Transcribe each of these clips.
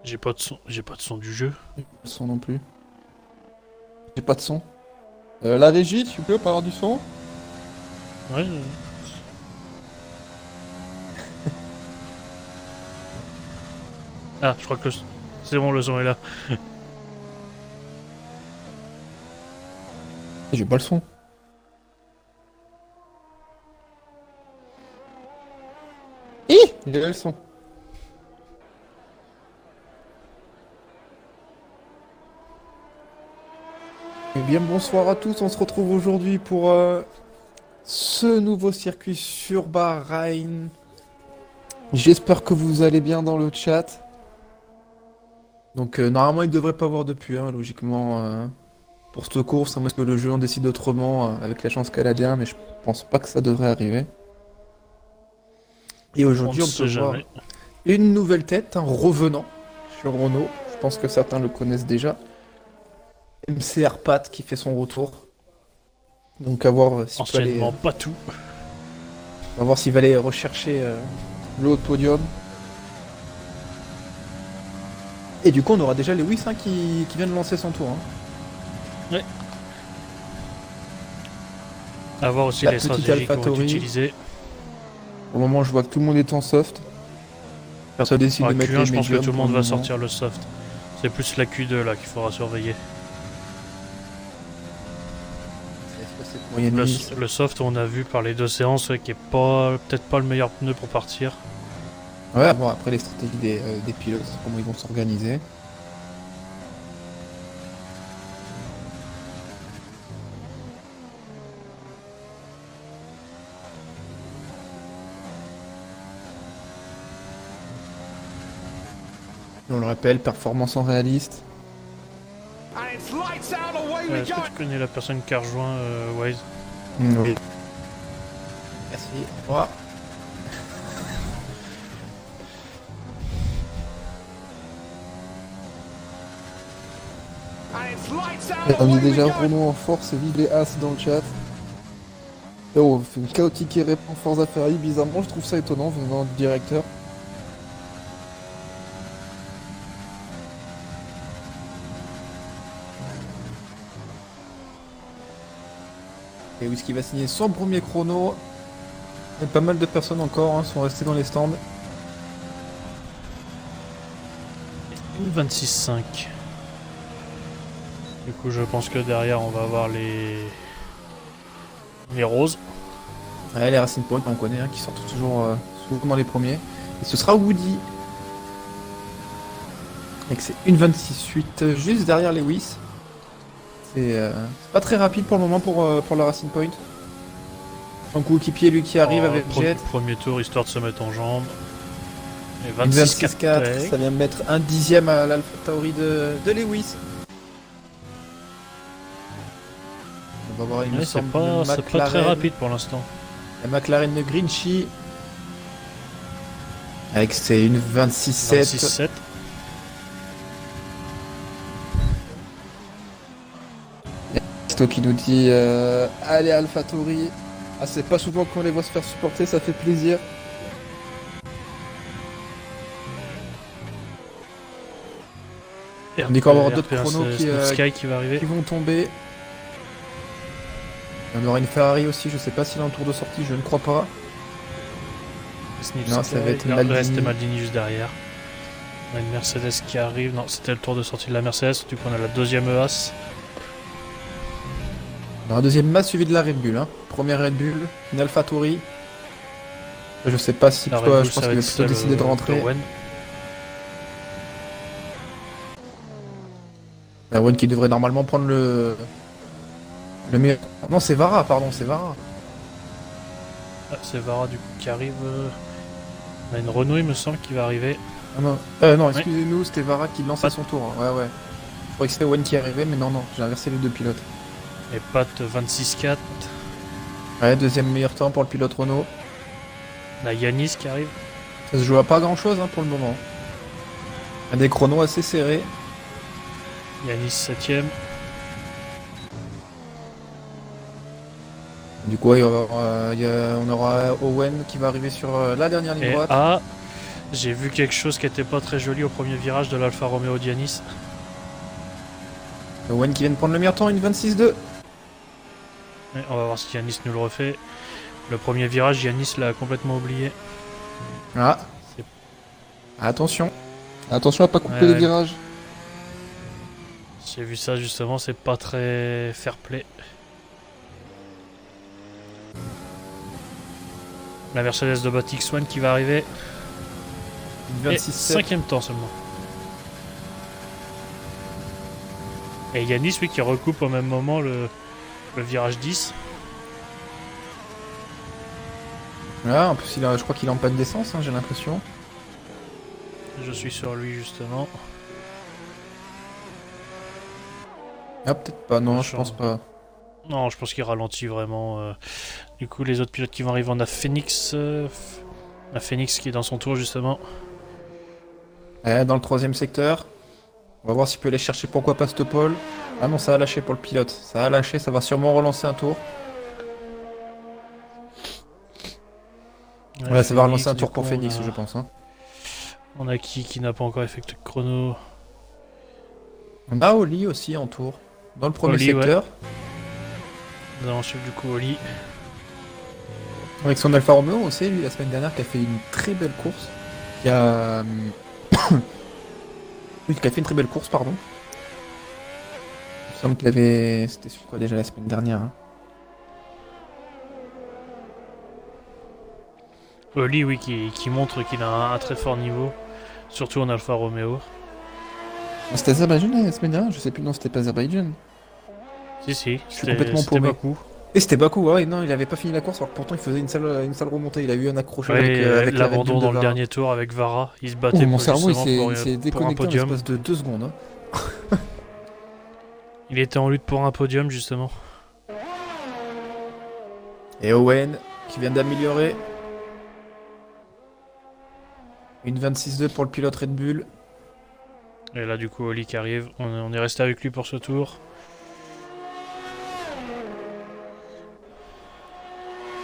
J'ai pas de son du jeu. J'ai pas de son non plus. J'ai pas de son. La régie, tu peux pas avoir du son? Ouais. Ah, je crois que c'est bon, le son est là. J'ai pas le son. J'ai le son. Eh bien, bonsoir à tous. On se retrouve aujourd'hui pour ce nouveau circuit sur Bahreïn. J'espère que vous allez bien dans le chat. Donc, normalement, il ne devrait pas avoir de pluie, hein, logiquement, pour cette course, à moins que le jeu en décide autrement avec la chance canadienne, mais je pense pas que ça devrait arriver. Et On ne aujourd'hui, on peut sait voir jamais. une nouvelle tête, un revenant sur Renault. Je pense que certains le connaissent déjà. MCR Pat qui fait son retour. Donc, à voir s'il peut aller. Anciennement, pas tout. On va voir s'il va aller rechercher le haut de podium. Et du coup, on aura déjà Lewis qui vient de lancer son tour. Hein. À voir aussi La les petite stratégies qu'on va AlphaTauri. utiliser. Au moment, je vois que tout le monde est en soft. Personne décide À de mettre Q1, les je pense que médiums tout le pour monde va moment. sortir le soft. C'est plus la Q2 là qu'il faudra surveiller. Est-ce que c'est moyenne lisse Le soft, on a vu par les deux séances, ouais, qui est pas peut-être pas le meilleur pneu pour partir. Ouais, bon, après les stratégies des pilotes, comment ils vont s'organiser. On le rappelle, performance en réaliste. Est-ce que tu connais la personne qui a rejoint Waze? Oui. Merci. Au revoir. On dit déjà Renault en force et vive les As dans le chat. Oh, une chaotique qui répond Forza Ferrari. Bizarrement, je trouve ça étonnant venant du directeur. Et Whisky va signer son premier chrono. Et pas mal de personnes encore sont restées dans les stands. 26,5. Du coup, je pense que derrière, on va avoir les roses. Ouais, les Racing Point, on connaît, qui sortent toujours souvent dans les premiers. Et ce sera Woody. Et que c'est une 26-8 juste derrière Lewis. C'est pas très rapide pour le moment pour le Racing Point. Un coéquipier lui qui arrive avec Jet. Premier tour, histoire de se mettre en jambes. Et Une 26,4. 26-4, ça vient de mettre un dixième à l'Alpha Tauri de Lewis. On va voir, il me Ouais, c'est semble, pas très rapide pour l'instant. La McLaren de Grinchy. Avec c'est une 26-7. 26,7. Sto qui nous dit allez AlphaTauri. Ah, c'est pas souvent qu'on les voit se faire supporter, ça fait plaisir. On dit qu'on va avoir d'autres chronos Sky qui va arriver. qui vont tomber. On aura une Ferrari aussi, je sais pas s'il a un tour de sortie, je ne crois pas. Non, ça va être Maldini. C'était Maldini juste derrière. On a une Mercedes qui arrive. Non, c'était le tour de sortie de la Mercedes. Du coup, on a la deuxième EAS. On a un deuxième masse suivi de la Red Bull. Hein. Première Red Bull, une AlphaTauri. Je sais pas si La toi, Red Bull, je pense ça va qu'il va être plutôt celle décider de rentrer. d'Owen. Owen qui devrait normalement prendre le meilleur. Non, c'est Vara, pardon, c'est Vara. Ah, c'est Vara du coup qui arrive. On a une Renault, il me semble, qui va arriver. Ah non, non excusez-nous, c'était Vara qui lançait son tour. Hein. Ouais. Je croyais que c'était Owen qui arrivait, mais non, j'ai inversé les deux pilotes. Et Pat 26,4. Ouais, deuxième meilleur temps pour le pilote Renault. On a Yanis qui arrive. Ça se joue à pas grand chose pour le moment. Il y a des chronos assez serrés. Yanis 7ème. Du coup, on aura Owen qui va arriver sur la dernière ligne Et droite. A. J'ai vu quelque chose qui était pas très joli au premier virage de l'Alfa Romeo Dianis. Owen qui vient de prendre le meilleur temps, une 26-2. Ouais, on va voir si Yanis nous le refait. Le premier virage, Yanis l'a complètement oublié. Ah. C'est- Attention. Attention à pas couper Ouais, les ouais. virages. J'ai vu ça justement, c'est pas très fair play. La Mercedes de Batix One qui va arriver. Une Et 26-7. cinquième temps seulement. Et Yanis, oui, qui recoupe au même moment le virage 10. Là, en plus, je crois qu'il est en panne d'essence, hein, j'ai l'impression. Je suis sur lui justement. Ah, peut-être pas, non, je Genre- pense pas. Non, je pense qu'il ralentit vraiment. Du coup, les autres pilotes qui vont arriver, on a Phoenix. La Phoenix qui est dans son tour justement. Dans le troisième secteur. On va voir s'il peut aller chercher pourquoi pas Stopol. Ah non, ça a lâché pour le pilote. Ça a lâché, ça va sûrement relancer un tour. Ouais, ça va relancer un du tour pour coup, Phoenix, je pense. Hein. On a qui n'a pas encore effectué de chrono. On a Oli aussi en tour. Dans le premier Oli, secteur. Nous allons suivre du coup Oli. Avec son Alfa Romeo aussi, lui, la semaine dernière, qui a fait une très belle course. Qui a. Oui, qui a fait une très belle course, pardon. Il me semble qu'il avait. C'était sur quoi déjà la semaine dernière hein. Oli, oui, qui montre qu'il a un très fort niveau. Surtout en Alfa Romeo. C'était Azerbaïdjan la semaine dernière. Je sais plus, non, c'était pas Azerbaïdjan. Si, si, Je suis complètement c'était paumé. Bakou. Et c'était Bakou, ouais, non, il avait pas fini la course, alors que pourtant il faisait une sale remontée. Il a eu un accrochage Ouais, avec la Red l'abandon Bull de dans le Vara. dernier tour avec Vara. Il se Oh, battait mon pour, cerveau il justement s'est pour un déconnecté en podium. l'espace de 2 secondes. Hein. Il était en lutte pour un podium justement. Et Owen qui vient d'améliorer. Une 26-2 pour le pilote Red Bull. Et là, du coup, Oli qui arrive. On est resté avec lui pour ce tour.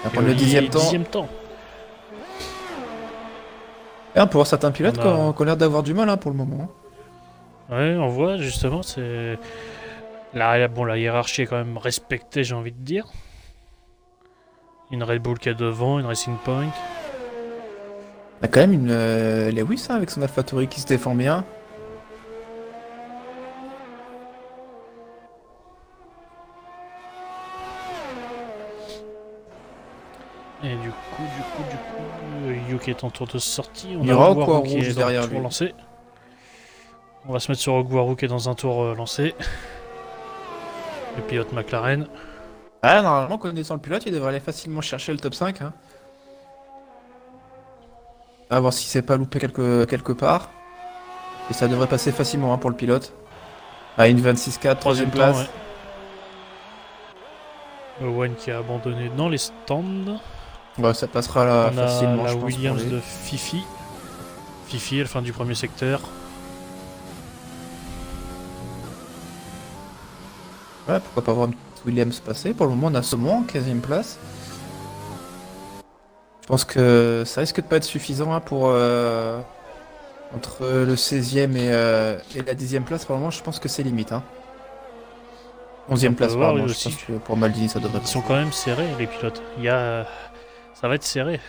On va Et prendre le Oli, 10e temps. 10e temps. Et on peut voir certains pilotes On qui a- ont l'air d'avoir du mal hein, pour le moment. Ouais, on voit justement, c'est. Bon, la hiérarchie est quand même respectée, j'ai envie de dire. Une Red Bull qui est devant, une Racing Point. On a quand même une Lewis hein, avec son AlphaTauri qui se défend bien. Et du coup, Yuki est en tour de sortie. On Il y a aura Ogwaru Ogwaru qui est juste dans le derrière tour lui. lancé. On va se mettre sur Ogwaru qui est dans un tour lancé. Le pilote McLaren. Ah, normalement, connaissant le pilote, il devrait aller facilement chercher le top 5. Hein. À voir si c'est pas loupé quelque part. Et ça devrait passer facilement hein, pour le pilote. À une 26-4, troisième Temps, place. ouais. Owen qui a abandonné dans les stands. Bah, ça passera là On a facilement, la je pense. Williams pour lui. de Fifi. Fifi à la fin du premier secteur. Ouais, pourquoi pas voir une petite Williams passer. Pour le moment, on a Saumon en 15ème place. Je pense que ça risque de pas être suffisant hein, pour. Entre le 16ème et la 10ème place, pour le moment, je pense que c'est limite. Hein. 11ème On peut place, voir pardon. Je aussi. pense que pour Maldini, ça devrait Ils passer. sont quand même serrés, les pilotes. Ça va être serré.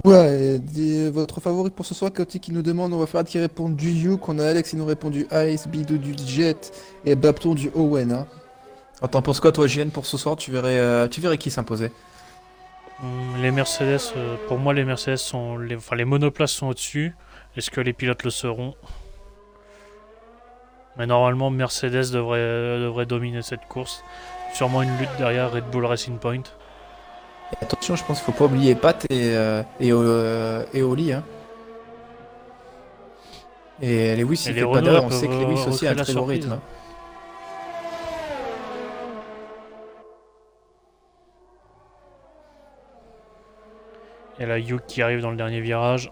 Ouais, votre favori pour ce soir, Kauti qui nous demande, on va faire qui répond du Yuk, on a Alex qui nous répond du Ice, Bido du Jet et Bapton du Owen. Hein. Alors, t'en penses quoi, toi, JN, pour ce soir? Tu verrais qui s'imposer? Les Mercedes, pour moi, les Mercedes sont. Les monoplaces sont au-dessus. Est-ce que les pilotes le seront? Mais normalement, Mercedes devrait dominer cette course. Sûrement une lutte derrière Red Bull Racing Point. Et attention, je pense qu'il faut pas oublier Pat et Oli. Hein. Et Lewis, Et il les fait pas Renault, d'erreur, elles on sait que peuvent Lewis aussi a un recréer la très gros surprise. rythme. Hein. Et là, Yuke qui arrive dans le dernier virage.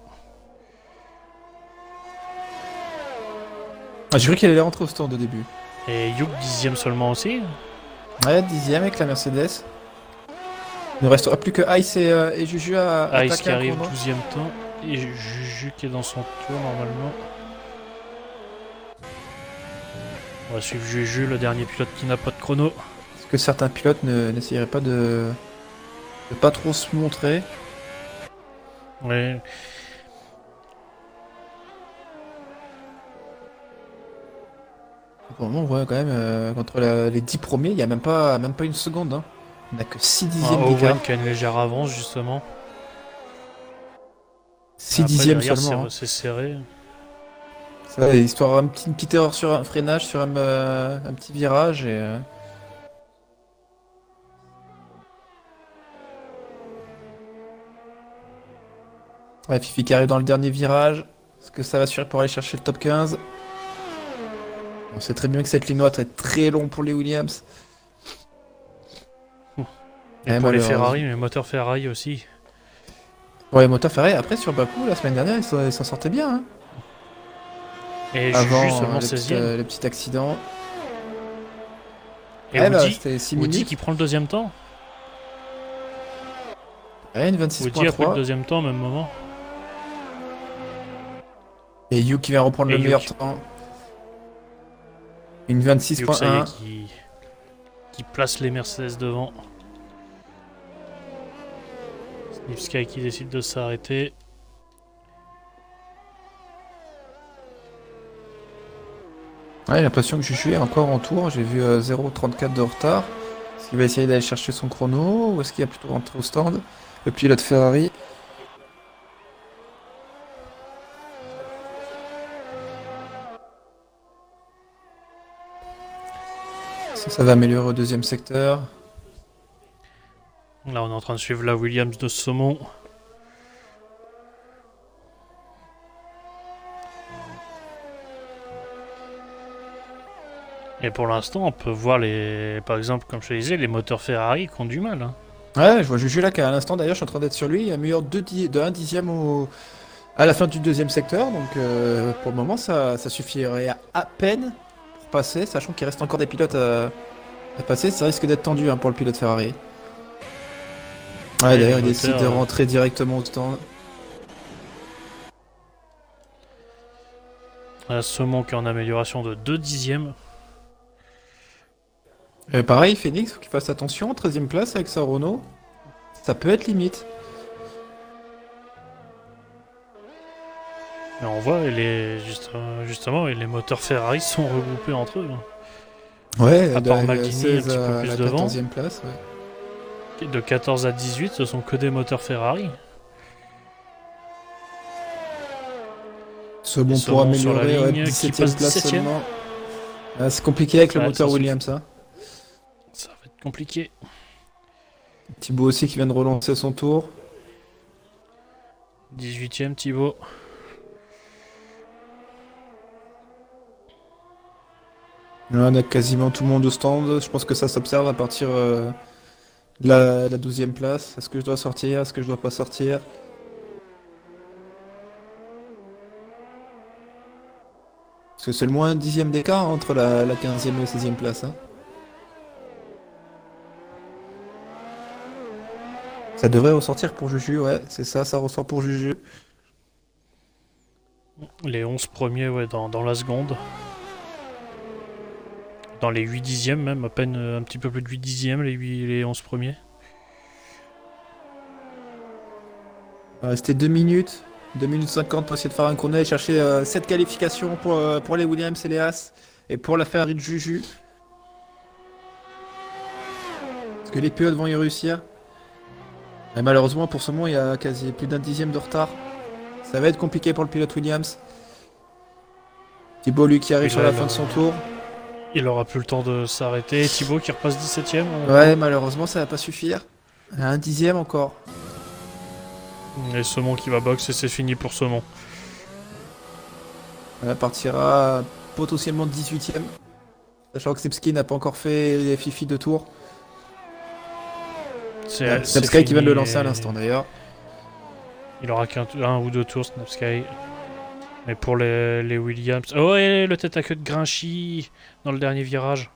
Ah, j'ai cru qu'elle allait rentrer au stand au début. Et Yuke 10ème seulement aussi. Ouais, 10ème avec la Mercedes. Il ne restera plus que Ice et Juju à Ice qui attaquer un arrive chrono. 12ème temps. Et Juju qui est dans son tour normalement. On va suivre Juju, le dernier pilote qui n'a pas de chrono. Est-ce que certains pilotes n'essayeraient pas de pas trop se montrer? Ouais. Pour le moment, on voit quand même contre les 10 premiers, il n'y a même pas une seconde, hein. On n'a que 6 Un dixièmes d'écart. Owen qui a une légère avance justement. 6 Après dixièmes derrière seulement, hein. c'est serré. Ça va, histoire une petite erreur sur un freinage, sur un petit virage et. Ouais, Fifi qui arrive dans le dernier virage. Est-ce que ça va suffire pour aller chercher le top 15? On sait très bien que cette ligne droite est très longue pour les Williams. Et pour les Ferrari, les moteurs Ferrari aussi. Ouais, les moteurs Ferrari, après sur Bakou, la semaine dernière, ils s'en sortaient bien, hein. Et Avant Juju seulement 16ème. le petit accident. Et Ouais, bah, Woody, c'était 6 Woody minutes. qui prend le deuxième temps. Ouais, une Woody a pris le 26.3. deuxième temps au même moment. Et Yu qui vient reprendre Et le meilleur Yuki. temps. Une Donc ça y est 26.1. qui place les Mercedes devant. Snipsky qui décide de s'arrêter. Ouais, j'ai l'impression que Juju est encore en tour. J'ai vu 0,34 de retard. Est-ce qu'il va essayer d'aller chercher son chrono ou est-ce qu'il va plutôt rentrer au stand? Le pilote Ferrari. Ça va améliorer au deuxième secteur. Là on est en train de suivre la Williams de Saumon. Et pour l'instant, on peut voir par exemple, comme je te disais, les moteurs Ferrari qui ont du mal, hein. Ouais, je vois Juju là qu'à l'instant d'ailleurs, je suis en train d'être sur lui. Il a meilleur de 1 dixième à la fin du deuxième secteur. Donc pour le moment, ça suffirait à peine pour passer, sachant qu'il reste encore des pilotes à passer. Ça risque d'être tendu, hein, pour le pilote Ferrari. Ouais, Et d'ailleurs, les il décide de moteurs, rentrer directement au stand. Saumon qui est en amélioration de 2 dixièmes. Pareil, Phoenix, faut qu'il fasse attention. 13ème place avec sa Renault. Ça peut être limite. Et on voit, justement, et les moteurs Ferrari sont regroupés entre eux, hein. Ouais, À part de Maldini, 16 un petit peu à plus la devant. 14ème place. Ouais. De 14 à 18, ce sont que des moteurs Ferrari. Ce bon pour Saumon sur la améliorer, ouais, ligne, qui 17ème passe place 17ème. seulement. Ah, c'est compliqué avec le Ouais, moteur ça Williams, hein. Ça va être compliqué. Thibaut aussi qui vient de relancer son tour. 18ème Thibaut. Là, on a quasiment tout le monde au stand. Je pense que ça s'observe à partir de la 12ème place. Est-ce que je dois sortir? Est-ce que je dois pas sortir? Parce que c'est le moins 10ème d'écart entre la 15ème et la 16ème place, hein. Ça devrait ressortir pour Juju, ouais, c'est ça, ça ressort pour Juju. Les 11 premiers, ouais, dans la seconde. Dans les 8 dixièmes même, à peine un petit peu plus de 8 dixièmes, les 11 premiers. Il va rester 2 minutes. 2 minutes 50 pour essayer de faire un chrono et chercher cette qualification pour les Williams et les As. Et pour la Ferrari de Juju. Est-ce que les pilotes vont y réussir? Et malheureusement pour ce moment il y a quasi plus d'un dixième de retard. Ça va être compliqué pour le pilote Williams. Thibaut lui qui arrive Et sur là, la fin de son tour. Il aura plus le temps de s'arrêter. Thibaut qui repasse 17ème. Ouais, malheureusement ça va pas suffire. Un dixième encore. Et Saumon qui va box et c'est fini pour Saumon. Elle partira potentiellement 18ème. Sachant que Sepski n'a pas encore fait les Fifi de tour. C'est Snapsky qui vient de le fini lancer à et l'instant d'ailleurs. Il aura qu'un ou deux tours, Snapsky. Mais pour les Williams. Oh, et le tête à queue de Grinchy dans le dernier virage.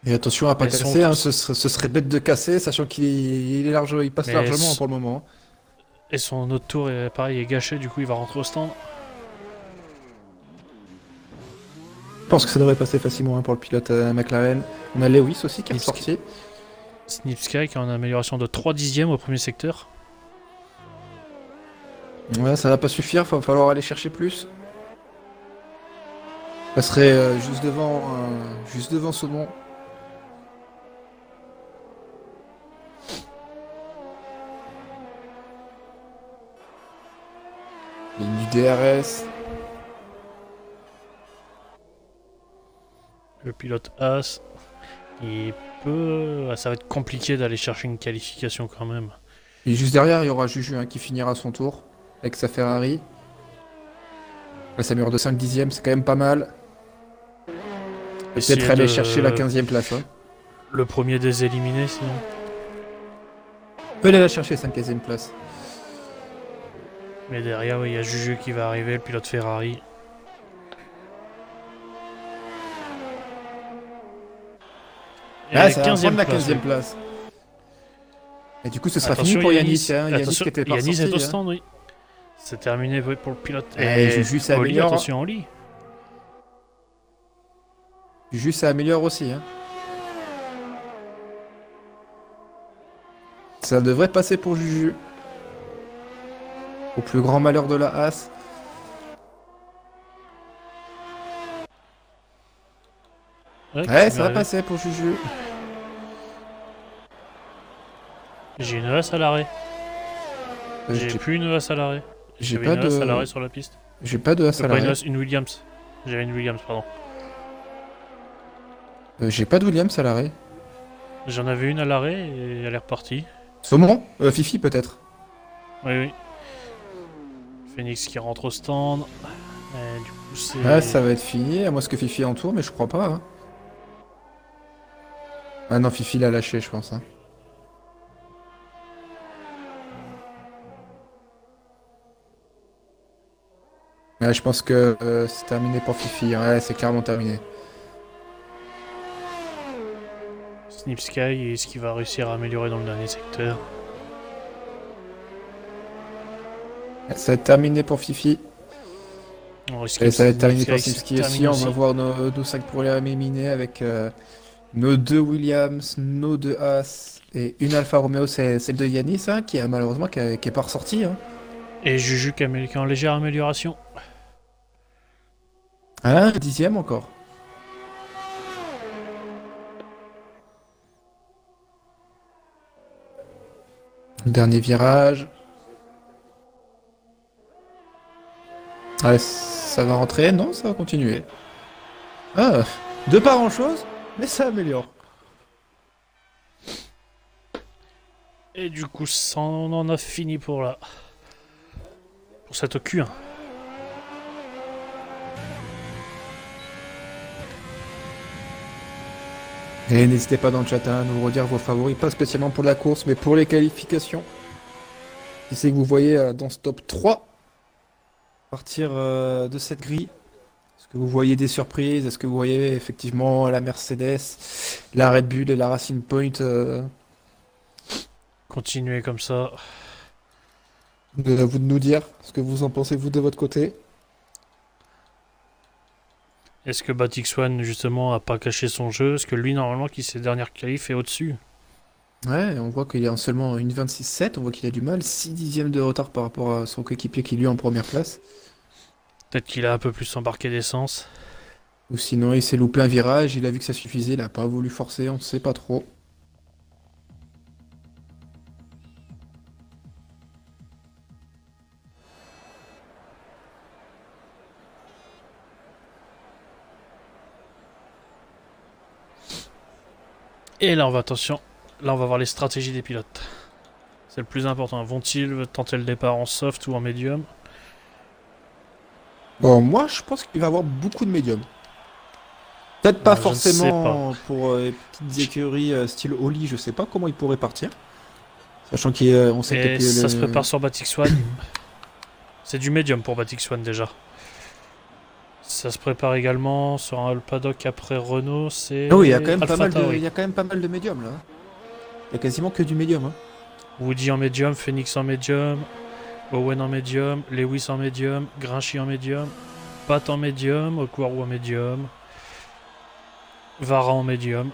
Et attention à pas Elles sont casser, hein, tous- ce serait bête de casser, sachant il est large, il passe Mais largement hein, pour le moment, hein. et son autre tour est pareil, est gâché, du coup il va rentrer au stand. Je pense que ça devrait passer facilement hein, pour le pilote McLaren. On a Lewis aussi qui est ressorti. Snipsky qui a une amélioration de 3 dixièmes au premier secteur. Ouais, ça va pas suffire, va falloir aller chercher plus. Ça serait juste devant Saumon. Ligne du DRS. Le pilote As, ça va être compliqué d'aller chercher une qualification quand même. Et juste derrière, il y aura Juju hein, qui finira son tour avec sa Ferrari. Là, ça mûre de 5 dixièmes, c'est quand même pas mal. Peut-être aller chercher la 15e place. Hein. Le premier des éliminés sinon. On peut aller la chercher, 5e place. Mais derrière, il y a Juju qui va arriver, le pilote Ferrari. Ah, ça va prendre la 15e place. Et du coup, ce sera fini pour Yanis. Hein. Yanis qui était pas Yanis est au hein. stand, oui. C'est terminé pour le pilote. Et Juju s'améliore. Attention, Oli. Juju s'améliore aussi. Hein. Ça devrait passer pour Juju. Au plus grand malheur de la As. Ouais, ça va passer pour Juju. J'ai une ES à l'arrêt. J'ai plus une ES à l'arrêt. J'ai pas une ES à l'arrêt sur la piste. J'ai pas de ES à l'arrêt. Une Williams. J'avais une Williams, pardon. J'ai pas de Williams à l'arrêt. J'en avais une à l'arrêt et elle est repartie. Saumon Fifi peut-être. Oui, oui. Phoenix qui rentre au stand. Et du coup, c'est... Ah, ça va être fini, à moins que Fifi en tour, mais je crois pas. Hein. Ah non, Fifi l'a lâché, je pense. Hein. Ouais, je pense que c'est terminé pour Fifi. Ouais, c'est clairement terminé. Snipsky, est-ce qu'il va réussir à améliorer dans le dernier secteur? Ça va être terminé pour Fifi. Et ça va être terminé pour Snipsky aussi. On va voir nos 5 problèmes éliminés avec nos 2 Williams, nos 2 As et une Alfa Romeo, c'est celle de Yanis, hein, qui est malheureusement qui est pas ressortie. Hein. Et Juju qui est en légère amélioration. Ah, 10e encore. Dernier virage. Ouais, ça va rentrer? Non, ça va continuer. Ah, de pas grand chose, mais ça améliore. Et du coup, on en a fini pour cette Q1. Et n'hésitez pas dans le chat à nous redire vos favoris, pas spécialement pour la course, mais pour les qualifications. Si c'est que vous voyez dans ce top 3, à partir de cette grille, est-ce que vous voyez des surprises? Est-ce que vous voyez effectivement la Mercedes, la Red Bull et la Racing Point Continuez comme ça. À vous de nous dire ce que vous en pensez, vous, de votre côté. Est-ce que Batix One, justement, a pas caché son jeu? Est-ce que lui, normalement, qui ses dernières qualifs, est au-dessus? Ouais, on voit qu'il est en seulement une 26-7, on voit qu'il a du mal, 6 dixièmes de retard par rapport à son coéquipier qui lui est en première place. Peut-être qu'il a un peu plus embarqué d'essence. Ou sinon il s'est loupé un virage, il a vu que ça suffisait, il a pas voulu forcer, on ne sait pas trop. Et là, attention, là on va voir les stratégies des pilotes. C'est le plus important. Vont-ils tenter le départ en soft ou en médium? Bon, moi je pense qu'il va y avoir beaucoup de médiums. Peut-être pas forcément pour petites écuries style Oli, je sais pas comment il pourrait partir. Sachant qu'on sait que ça se prépare sur Batix One. C'est du médium pour Batix One déjà. Ça se prépare également sur le paddock après Renault, c'est Ah oui, il y a quand même pas mal de, il AlphaTauri. y a quand même pas mal de médiums là. Il y a quasiment que du médium, hein. Woody en médium, Phoenix en médium, Owen en médium, Lewis en médium, Grinchy en médium, Pat en médium, Okwaru en médium, Vara en médium.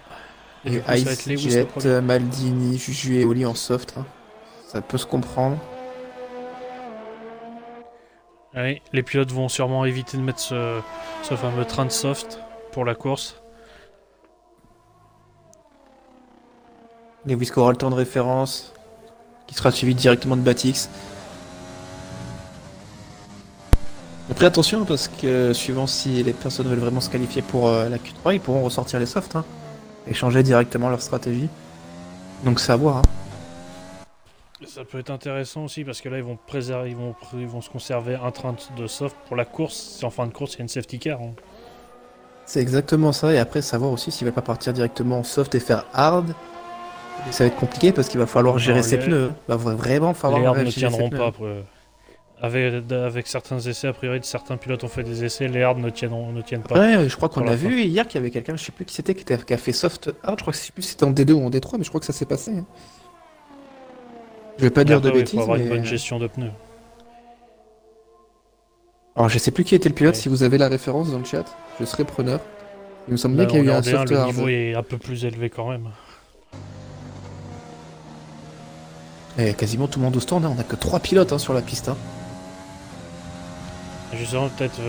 Et Et du coup, ça va être Ice, Lewis le Jet, premier. Maldini, Juju et Oli en soft, hein. Ça peut se comprendre. Oui, les pilotes vont sûrement éviter de mettre ce fameux train de soft pour la course. Lewis qui aura le temps de référence, qui sera suivi directement de Batix. Après attention parce que suivant si les personnes veulent vraiment se qualifier pour la Q3, ils pourront ressortir les softs, hein, et changer directement leur stratégie. Donc c'est à voir, hein. Ça peut être intéressant aussi parce que là, ils vont préserver, ils vont se conserver un train de soft pour la course. Si en fin de course, il y a une safety car, hein. C'est exactement ça, et après savoir aussi s'ils veulent pas partir directement en soft et faire hard. Et ça va être compliqué parce qu'il va falloir gérer Non, ses pneus, hein. Il va vraiment les falloir hards ne gérer ses tiendront pneus, pas. hein. Avec certains essais, a priori, certains pilotes ont fait des essais, les hards ne tiennent pas Ouais, je crois sur qu'on la a fin. vu hier qu'il y avait quelqu'un, je sais plus qui c'était, qui a fait soft hard. Je crois que je sais plus si c'était en D2 ou en D3, mais je crois que ça s'est passé, hein. Je vais pas Mais dire de après, oui, il faut bêtises, avoir une mais. bonne gestion de pneus. Alors je sais plus qui était le pilote, Ouais. si vous avez la référence dans le chat, je serai preneur. Il me semble bien Là, qu'il y on a est eu en un D1, soft le niveau hard. est un peu plus élevé quand même. Et quasiment tout le monde au stand, hein. On a que 3 pilotes, hein, sur la piste, hein. Justement, peut-être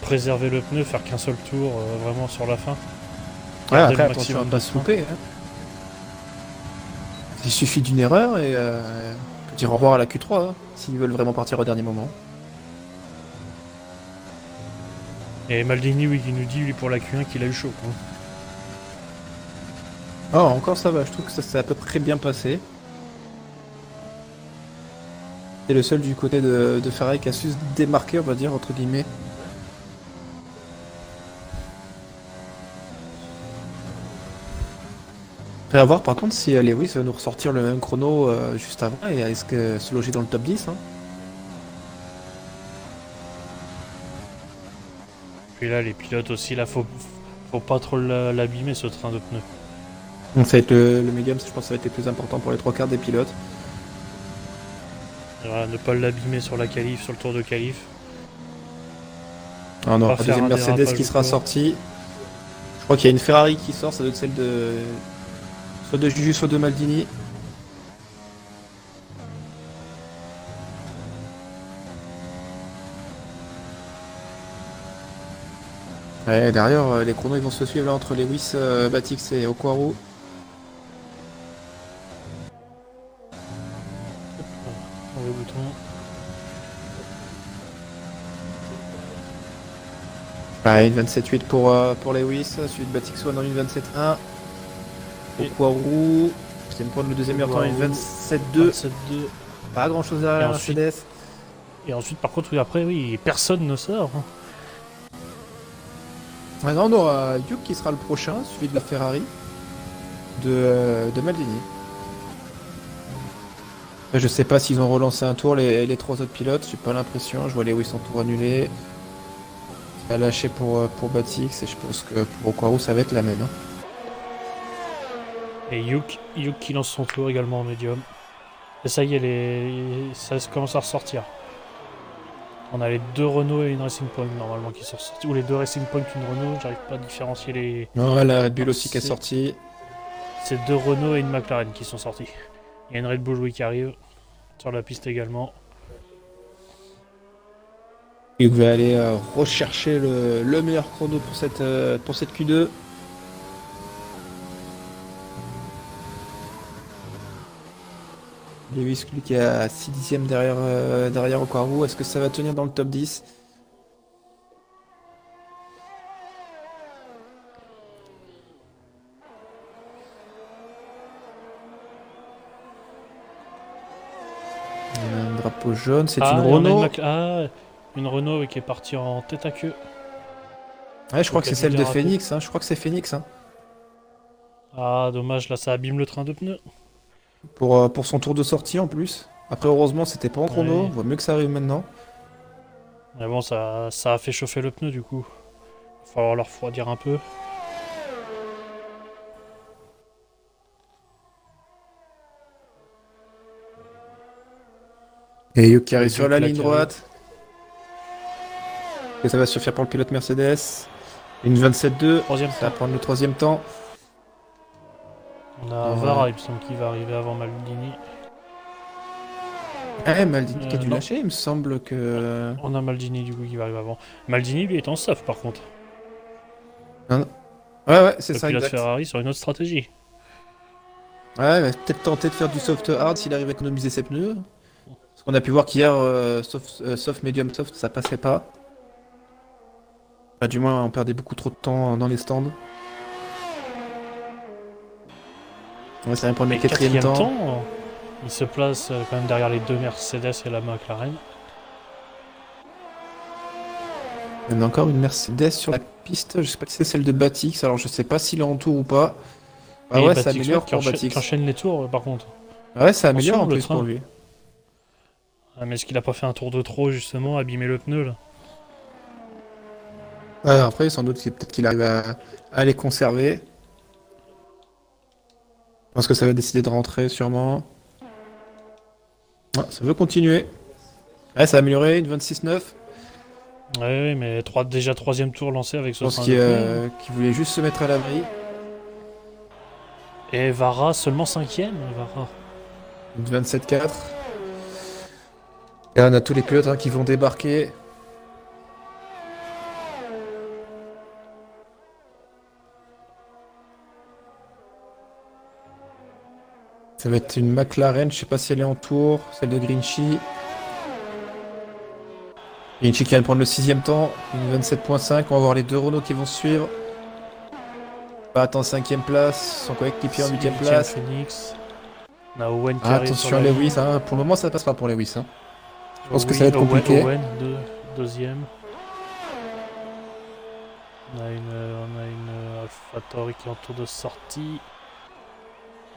préserver le pneu, faire qu'un seul tour vraiment sur la fin. Ouais, Garder après le attention à maximum pas de se frein. louper, hein. Il suffit d'une erreur et on peut dire au revoir à la Q3, hein, s'ils veulent vraiment partir au dernier moment. Et Maldini, oui, qui nous dit, lui, pour la Q1, qu'il a eu chaud, quoi. Ah, encore ça va, je trouve que ça s'est à peu près bien passé. C'est le seul du côté de Ferrari qui a su se démarquer, on va dire, entre guillemets. Après à voir par contre si Lewis va nous ressortir le même chrono juste avant et est-ce que se loger dans le top 10, hein. Puis là, les pilotes aussi, là, faut pas trop l'abîmer, ce train de pneus. Donc ça va être le médium, je pense que ça va être le plus important pour les trois quarts des pilotes. Voilà, ne pas l'abîmer sur la qualif, sur le tour de qualif. Ah non, Pas la faire deuxième un Mercedes dérapage qui ou sera quoi. sortie. Je crois qu'il y a une Ferrari qui sort, ça doit être celle de. Soit de Juju, soit de Maldini. Ouais, derrière, les chronos ils vont se suivre là entre Lewis, Batix et Okwaru. Dans le bouton. Ouais, une 27.8 pour Lewis, suivi de Batix One en une 27.1. Et- Okwaru, c'est me prendre le deuxième temps, une Okwaru, 27.2. 27-2. Pas grand chose Et derrière la ensuite, Mercedes. et ensuite, par contre, oui, après, oui, personne ne sort, hein. Maintenant, on aura Yuke qui sera le prochain, suivi de la Ferrari de Maldini. Je sais pas s'ils ont relancé un tour les trois autres pilotes, j'ai pas l'impression. Je vois Lewis en tour annulé. Ça a lâché pour Batix et je pense que pour Okwaru ça va être la même, hein. Et Yuk qui lance son tour également en médium. Et ça y est, ça commence à ressortir. On a les deux Renault et une Racing Point normalement qui sont sortis. Ou les deux Racing Point, une Renault, j'arrive pas à différencier les. Non, la Red Bull Non, aussi qui est sortie. c'est deux Renault et une McLaren qui sont sortis. Il y a une Red Bull oui, qui arrive sur la piste également. Et vous allez aller rechercher le meilleur chrono pour cette Q2. Lewis lui qui est à 6 dixièmes derrière Okwaru. Est-ce que ça va tenir dans le top 10? Un drapeau jaune, c'est une Et on a Renault. une Renault oui, qui est partie en tête à queue. Ouais, je crois Donc, que c'est elle a celle dû de déraper. Phoenix, hein. Je crois que c'est Phoenix, hein. Ah, dommage, là ça abîme le train de pneus. Pour son tour de sortie en plus. Après, heureusement, c'était pas en chrono. Ouais. On voit mieux que ça arrive maintenant. Mais bon, ça a fait chauffer le pneu du coup. Il va falloir leur refroidir un peu. Et Yuki qui Le arrive sur la Duc là ligne qui arrive. droite. Et ça va se faire pour le pilote Mercedes. Une 27-2. Troisième Ça va temps. prendre le troisième temps. On a Ouais. Vara, il me semble, qui va arriver avant Maldini. Eh, Maldini qui a dû Non, lâcher, il me semble que... on a Maldini du coup qui va arriver avant. Maldini lui est en soft par contre. Non, non. Ouais, ouais, c'est Le ça, pilote exact. Ferrari sur une autre stratégie. Ouais, il va peut-être tenter de faire du soft hard s'il arrive à économiser ses pneus. Parce qu'on a pu voir qu'hier, soft, medium, soft, ça passait pas. Bah, du moins, on perdait beaucoup trop de temps dans les stands. Ouais, c'est rien pour le Et quatrième quatrième temps. temps, il se place quand même derrière les deux Mercedes et la McLaren. Il y en a encore une Mercedes sur la piste. Je sais pas si c'est celle de Batix. Alors, je sais pas s'il est en tour ou pas. Ah Et ouais, ça Batix ouais, améliore pour qui Batix. enchaîne les tours par contre. Ah ouais, ça améliore Attention en le plus pour train. lui. Ah, mais est-ce qu'il a pas fait un tour de trop justement, abîmer le pneu là? Ouais, après, sans doute, peut-être qu'il arrive à les conserver. Je pense que ça va décider de rentrer sûrement. Ah, ça veut continuer. Ouais, ça a amélioré, une 26-9. Ouais, mais déjà troisième tour lancé avec Je ce pense train de pneu. qu'il voulait juste se mettre à l'abri. Et Vara seulement cinquième, Vara. Une 27-4. Et là, on a tous les pilotes qui vont débarquer. Ça va être une McLaren, je sais pas si elle est en tour, celle de Grinchy. Grinchy qui vient de prendre le sixième temps, une 27.5. On va voir les deux Renault qui vont suivre. Bat en cinquième place, son coéquipier en huitième Huitième place. Phoenix. On a Owen qui Ah, arrive sur attention la Lewis, ligne. hein. Pour le moment ça passera pour Lewis. Hein. Je pense que ça Oui, va être compliqué. Owen deuxième. On a une AlphaTauri qui est en tour de sortie.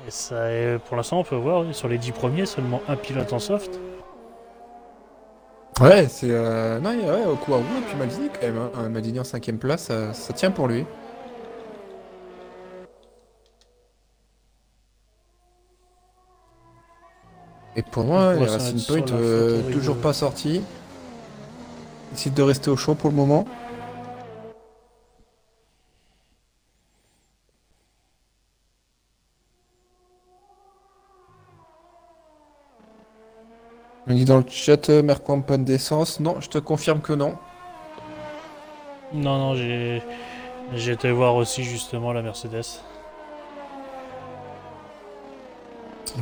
Et ça est, pour l'instant, on peut voir sur les 10 premiers, seulement un pilote en soft. Ouais, c'est... Non, ouais, Okuaru et puis Maldini quand même. Hein. Maldini en cinquième place, ça tient pour lui. Et pour moi, On les va se mettre Racing sur Point l'AlphaTauri toujours de... pas sortis. Décide de rester au chaud pour le moment. On dit dans le chat, Merco en panne d'essence. Non, je te confirme que non. Non, non, j'ai été voir aussi justement la Mercedes.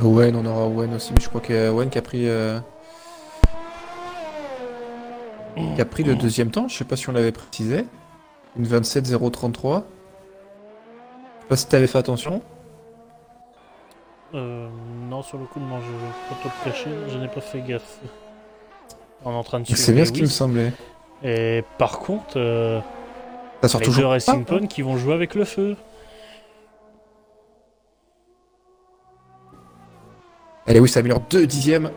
Owen, on aura Owen aussi, mais je crois que Owen qui a pris le deuxième temps. Je sais pas si on l'avait précisé. Une 27-033. Je sais pas si t'avais fait attention. Non, sur le coup, non, je vais pas te le cacher, je n'ai pas fait gaffe. On est en train de C'est suivre bien ce qui me Lewis. semblait. Et par contre, Ça sort les deux toujours pas, Racing hein. Point qui vont jouer avec le feu. Allez, oui, ça améliore 2 dixièmes.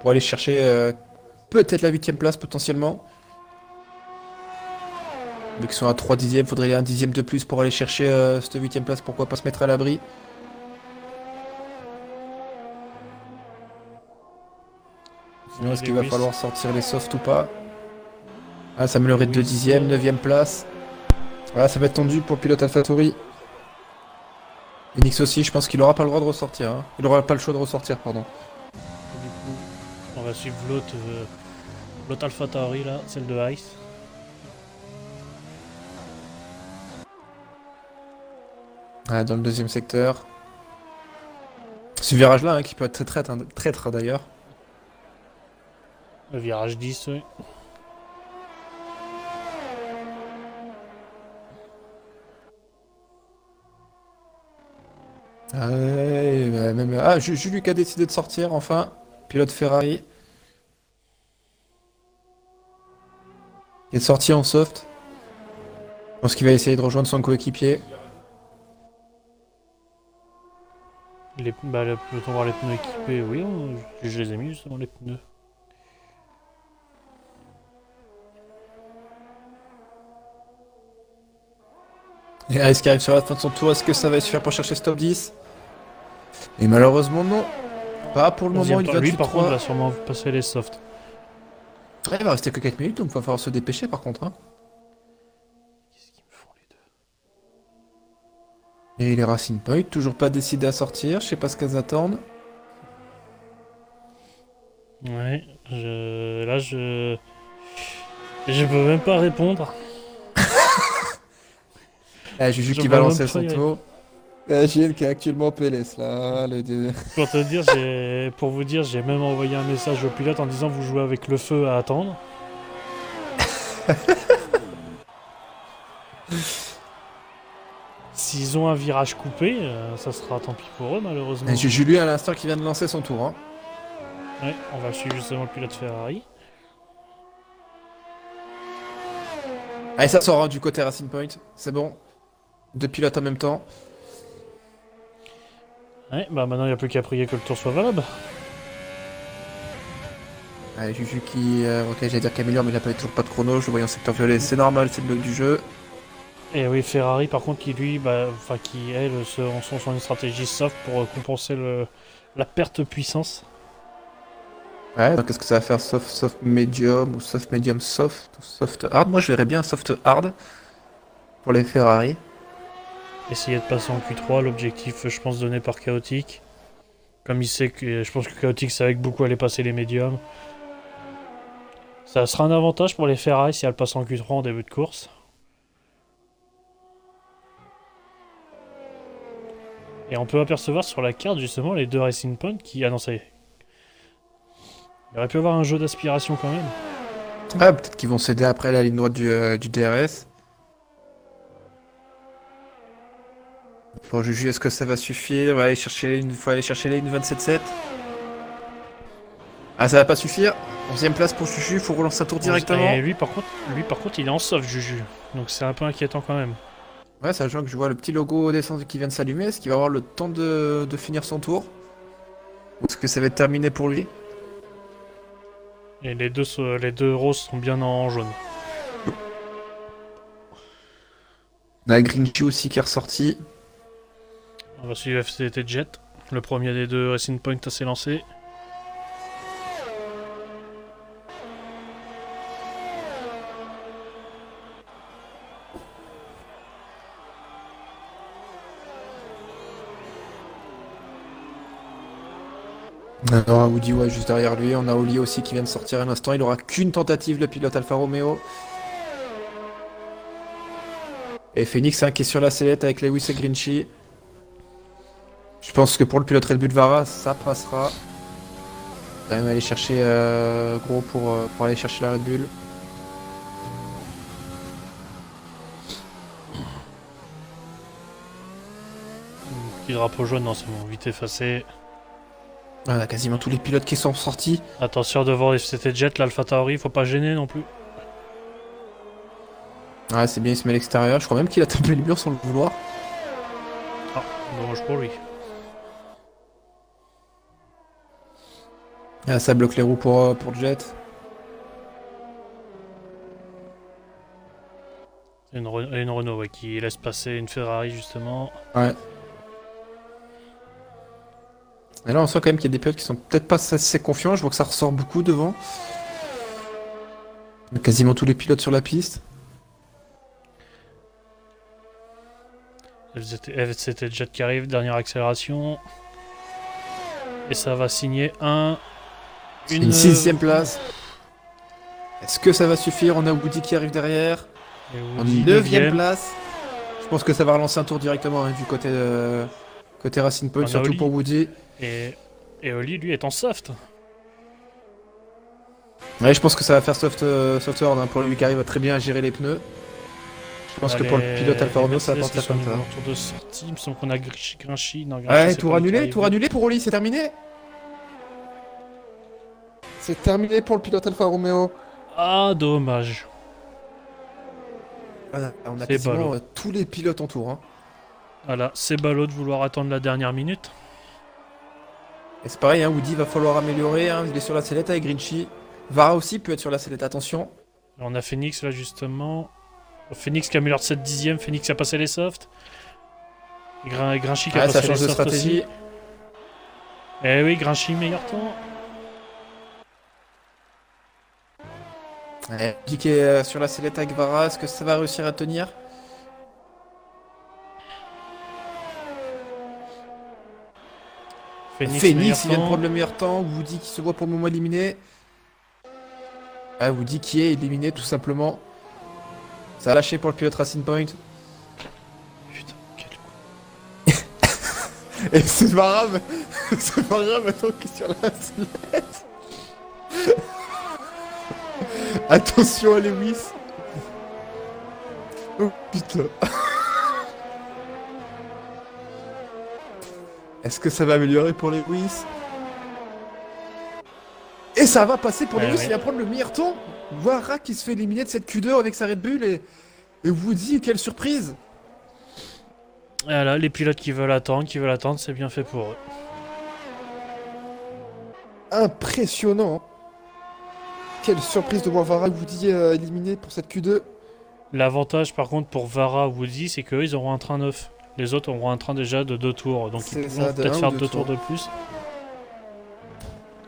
Pour aller chercher peut-être la huitième place potentiellement. Vu qu'ils sont à 3 dixièmes, faudrait un dixième de plus pour aller chercher cette huitième place. Pourquoi pas se mettre à l'abri. Sinon, est-ce qu'il va Lewis. falloir sortir les softs ou pas? Ah, ça améliorait de 2 Lewis, dixièmes, 9ème place. Voilà, ça va être tendu pour le pilote AlphaTauri. Enix aussi, je pense qu'il aura pas le droit de ressortir. Hein. Il aura pas le choix de ressortir, pardon. Du coup, on va suivre l'autre AlphaTauri là, celle de Ice. Ah, dans le deuxième secteur. Ce virage-là, qui peut être très traître, hein, traître d'ailleurs. Le virage 10, oui. Ah, ouais, ah, Jules qui a décidé de sortir, enfin. Pilote Ferrari. Il est sorti en soft. Je pense qu'il va essayer de rejoindre son coéquipier. Peut-on voir les pneus équipés? Oui, je les ai mis justement les pneus. Et Harris qui arrive sur la fin de son tour, est-ce que ça va se faire pour chercher ce top 10? Et malheureusement non. Pas pour le moment, 11e il temps. va Lui, du par contre, 3. va sûrement passer les softs. Ouais, il va rester que 4 minutes, donc il va falloir se dépêcher par contre. Hein. Qu'est-ce qu'ils me font, les deux? Et les Racing Point, toujours pas décidé à sortir, je sais pas ce qu'elles attendent. Ouais, là, je peux même pas répondre. Juju Je qui va vois même lancer pas son y tour. Gilles qui est actuellement PLS là. Pour te dire, pour vous dire, j'ai même envoyé un message au pilote en disant vous jouez avec le feu à attendre. S'ils ont un virage coupé, ça sera tant pis pour eux malheureusement. Juju lui à l'instant qui vient de lancer son tour. Hein. Ouais, on va suivre justement le pilote Ferrari. Allez, ça sort hein, du côté Racing Point, c'est bon. Deux pilotes en même temps. Ouais, bah maintenant il n'y a plus qu'à prier que le tour soit valable. Allez, Juju qui. Ok, j'allais dire qu'améliore, mais il a toujours pas de chrono. Je le voyais en secteur violet, c'est normal, c'est le bug du jeu. Et oui, Ferrari par contre qui lui, enfin qui elle, sont sur une stratégie soft pour compenser la perte de puissance. Ouais, donc est-ce que ça va faire soft medium ou soft medium soft ou soft hard? Moi je verrais bien soft hard pour les Ferrari. Essayer de passer en Q3, l'objectif je pense donné par Chaotic. Comme il sait que je pense que Chaotic savait que beaucoup allaient passer les médiums. Ça sera un avantage pour les Ferrari si elles passent en Q3 en début de course. Et on peut apercevoir sur la carte justement les deux Racing Point qui... Ah non, ça y est. Il aurait pu avoir un jeu d'aspiration quand même. Ah, peut-être qu'ils vont céder après la ligne droite du DRS. Pour Juju, est-ce que ça va suffire? On va aller chercher faut aller chercher la ligne 27-7. Ah, ça va pas suffire. 11ème place pour Juju, faut relancer un tour directement. Et lui par contre, il est en soft Juju. Donc c'est un peu inquiétant quand même. Ouais, sachant que je vois le petit logo d'essence qui vient de s'allumer. Est-ce qu'il va avoir le temps de finir son tour? Ou est-ce que ça va être terminé pour lui? Et les deux roses sont bien en jaune. On a Grinchy aussi qui est ressorti. On va suivre FCT Jet. Le premier des deux Racing Point à s'élancer. On a Woody ouais, juste derrière lui. On a Oli aussi qui vient de sortir à l'instant. Il aura qu'une tentative, le pilote Alfa Romeo. Et Phoenix hein, qui est sur la sellette avec Lewis et Grinchy. Je pense que pour le pilote Red Bull Vara, ça passera. On va même aller chercher gros pour aller chercher la Red Bull. Petit drapeau jaune, non c'est bon, vite effacé. On a quasiment tous les pilotes qui sont sortis. Attention devant FCT Jet, l'Alpha Tauri, faut pas gêner non plus. Ouais, c'est bien, il se met à l'extérieur. Je crois même qu'il a tapé le mur sans le vouloir. Ah, dommage pour lui. Ah, ça bloque les roues pour Jet. Une Renault ouais, qui laisse passer une Ferrari justement. Ouais. Et là, on sent quand même qu'il y a des pilotes qui sont peut-être pas assez confiants. Je vois que ça ressort beaucoup devant. On a quasiment tous les pilotes sur la piste. FCT Jet qui arrive, dernière accélération. Et ça va signer Une 6ème place. Est-ce que ça va suffire? On a Woody qui arrive derrière. En 9ème place. Je pense que ça va relancer un tour directement hein, du côté Racing Point, surtout Oli. pour Woody. Et Oli, lui, est en soft. Ouais, je pense que ça va faire soft hard hein, pour lui qui arrive à très bien gérer les pneus. Je pense que pour le pilote Alfa Romeo, ça va porter la peine. Tour de sortie, il me semble qu'on a Grinchy. Non, Ouais, tour annulé pour Oli, c'est terminé. C'est terminé pour le pilote Alfa Romeo. Ah, dommage. Voilà, on a quasiment tous les pilotes en tour. Hein. Voilà, c'est ballot de vouloir attendre la dernière minute. Et c'est pareil, hein, Woody va falloir améliorer. Hein, il est sur la sellette avec Grinchy. Vara aussi peut être sur la sellette, attention. Alors, on a Phoenix là justement. Phoenix qui a mis leur 7 dixième. Phoenix a passé les softs. Grinchy qui a Ah, ça passé change les de softs aussi. stratégie. Eh oui, Grinchy, meilleur temps. Ouais, piqué sur la sellette avec Vara, est-ce que ça va réussir à tenir? Phoenix, meilleur Phoenix, il vient de temps. prendre le meilleur temps. Woody qui se voit pour le moment éliminé. Ah, Woody qui est éliminé tout simplement. Ça a lâché pour le pilote Racing Point. Putain, quel coup. Et c'est Vara, c'est Vara maintenant qui est sur la sellette. Attention à Lewis. Oh putain. Est-ce que ça va améliorer pour Lewis? Et ça va passer pour Ouais, Lewis, ouais. il va prendre le meilleur temps. Vara qui se fait éliminer de cette Q2 avec sa Red Bull et Woody, quelle surprise. Voilà, les pilotes qui veulent attendre, c'est bien fait pour eux. Impressionnant. Quelle surprise de voir Vara et Woody éliminés pour cette Q2. L'avantage par contre pour Vara ou Woody, c'est qu'eux ils auront un train neuf. Les autres auront un train déjà de 2 tours, donc C'est ils ça, pourront de peut-être un ou faire deux 2 tours tours. de plus.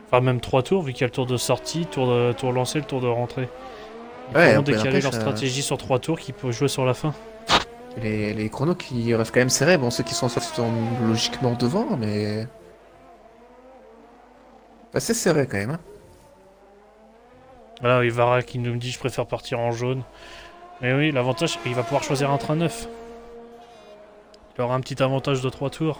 Enfin même 3 tours, vu qu'il y a le tour de sortie, tour lancé, le tour de rentrée. Ils Ouais, pourront après, décaler leur ça- stratégie sur 3 tours qui peuvent jouer sur la fin. Les chronos qui restent quand même serrés. Bon, ceux qui sont sortis sont logiquement devant, mais. C'est serré quand même. Hein. Voilà, et Vara qui nous dit je préfère partir en jaune. Mais oui, l'avantage c'est qu'il va pouvoir choisir un train neuf. Il aura un petit avantage de 3 tours.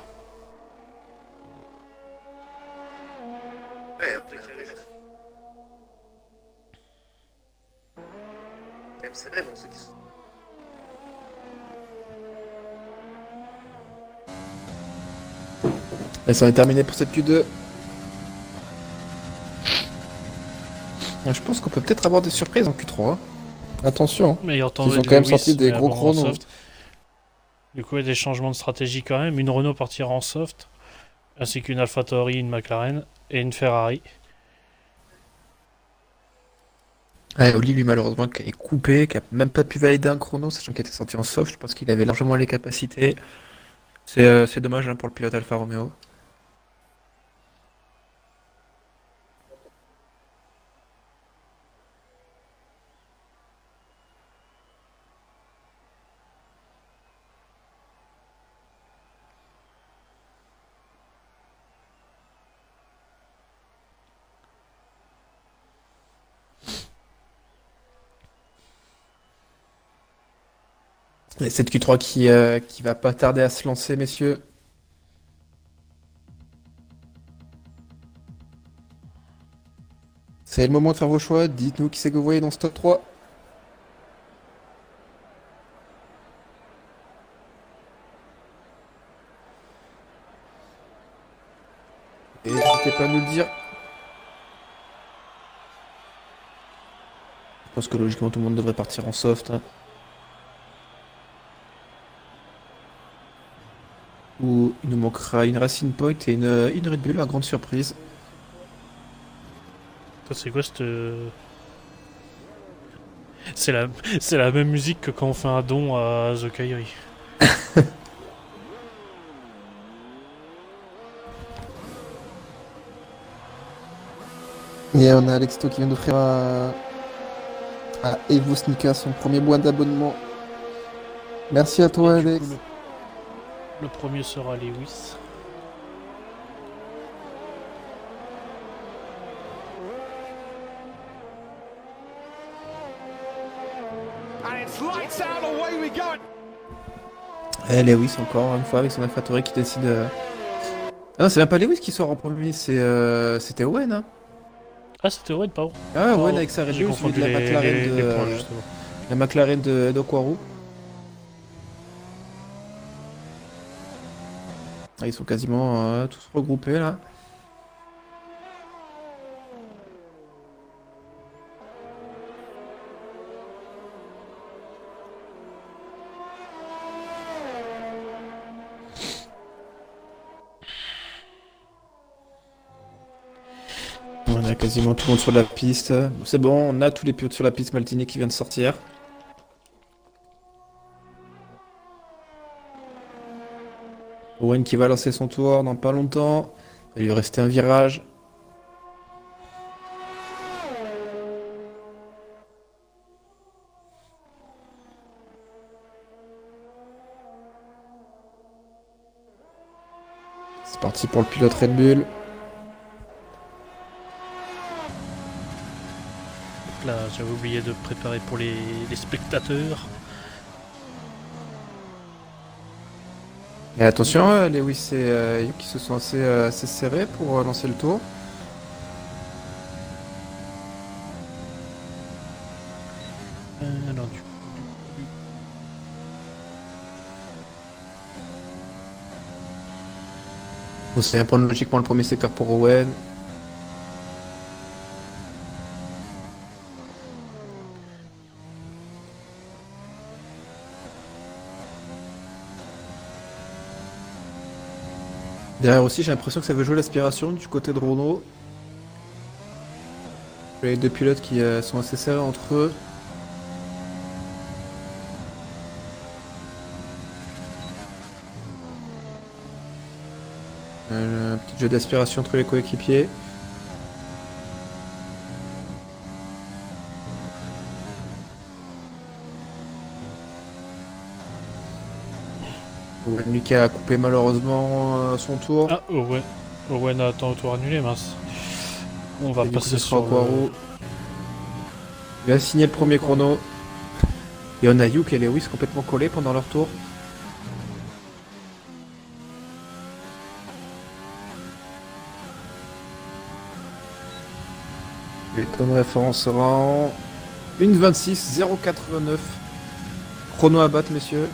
Et ça en est terminé pour cette Q2. Je pense qu'on peut peut-être avoir des surprises en Q3. Hein. Attention. Meilleur temps Ils de ont quand même Lewis, sorti des mais gros avant en chronos. soft. Du coup, il y a des changements de stratégie quand même. Une Renault partira en soft, ainsi qu'une AlphaTauri, une McLaren et une Ferrari. Ouais, Oli, lui, malheureusement, qui est coupé, qui a même pas pu valider un chrono, sachant qu'il était sorti en soft. Je pense qu'il avait largement les capacités. C'est dommage hein, pour le pilote Alfa Romeo. Et cette Q3 qui va pas tarder à se lancer, messieurs. C'est le moment de faire vos choix. Dites-nous qui c'est que vous voyez dans ce top 3. Et n'hésitez pas à nous le dire. Je pense que logiquement tout le monde devrait partir en soft. Hein. Ou il nous manquera une Racing Point et une Red Bull, à grande surprise. Ça, c'est quoi cette. C'est la... c'est la même musique que quand on fait un don à The Kairi. Et on a Alexto qui vient d'offrir à Evo Sneaker son premier mois d'abonnement. Merci à toi, Et du Alex. coup, le premier sera Lewis. Et Lewis encore une fois avec son AlphaTauri qui décide. Ah non, c'est même pas Lewis qui sort en premier, c'était Owen. Hein. Ah, c'était Owen, pardon. Ah, Owen Pardon, avec sa Red j'ai Bull, celui confondu de la McLaren les points, justement. la McLaren de Quaru. Ah, ils sont quasiment tous regroupés là. On a quasiment tout le monde sur la piste. C'est bon, on a tous les pilotes sur la piste. Maltini qui vient de sortir. Owen qui va lancer son tour dans pas longtemps. Il va lui rester un virage. C'est parti pour le pilote Red Bull. Là, j'avais oublié de préparer pour les spectateurs. Et attention, Lewis et Yuki qui se sont assez serrés pour lancer le tour. Alors, du coup, Bon, c'est un point logiquement le premier secteur pour Owen. Derrière aussi, j'ai l'impression que ça veut jouer l'aspiration du côté de Renault. Les deux pilotes qui sont assez serrés entre eux. Un petit jeu d'aspiration entre les coéquipiers. Lucas a coupé malheureusement son tour. ah, Owen. Owen a atteint au tour annulé, mince. On va Et du coup, passer ce sera sur Quaru. Il a signé le premier chrono. Et on a Yuke et Lewis complètement collés pendant leur tour. Le temps de référence sera en 1.26 0.89. Chrono à battre, messieurs.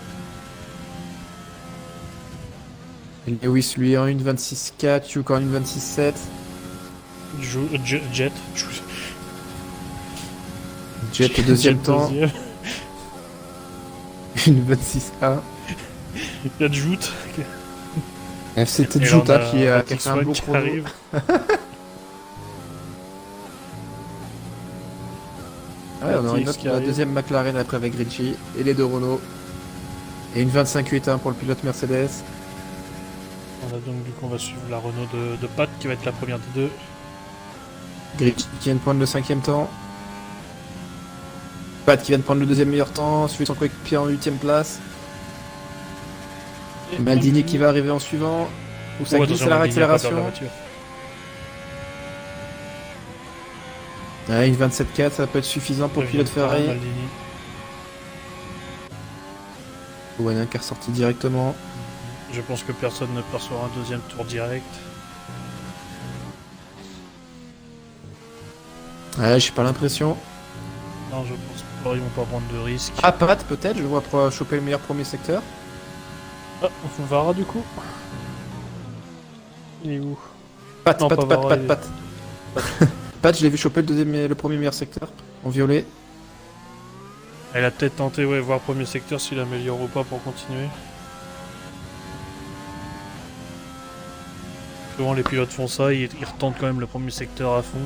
Et Lewis, lui, en 1.26 4, Yuke en 1.26 7. Jet. Jet au deuxième temps, deuxième. 1.26 1. Il y a Jout. C'était Et là, Juta on qui a Batik fait un Swan beau qui chrono. arrive. Ouais, on aura une Batik autre, qui la arrive. deuxième McLaren après avec Ricci et les deux Renault. Et une 25-8-1 pour le pilote Mercedes. On a donc du coup on va suivre la Renault de Pat qui va être la première des deux. Ricci qui vient de prendre le 5ème temps. Pat qui vient de prendre le deuxième meilleur temps, suivi de son coéquipier en 8ème place. Et Maldini qui va arriver en suivant. Où ça Oh, glisse attention, à la Maldini a pas réaccélération. perdu la voiture. Ouais, une 27-4, ça peut être suffisant pour le pilote Ferrari. Maldini. Owen qui est ressorti directement. Je pense que personne ne part sur un deuxième tour direct. Ouais, j'ai pas l'impression. Non, je pense pas, ils vont pas prendre de risques. Ah, Pat peut-être, je vois pour choper le meilleur premier secteur. Ah, on verra du coup. Il est où? Pat, Non, Pat, pas Pat, Vara, Pat, il est- Pat. Pat, je l'ai vu choper le premier meilleur secteur, en violet. Elle a peut-être tenté, ouais, voir premier secteur s'il améliore ou pas pour continuer. Souvent les pilotes font ça, ils retentent quand même le premier secteur à fond.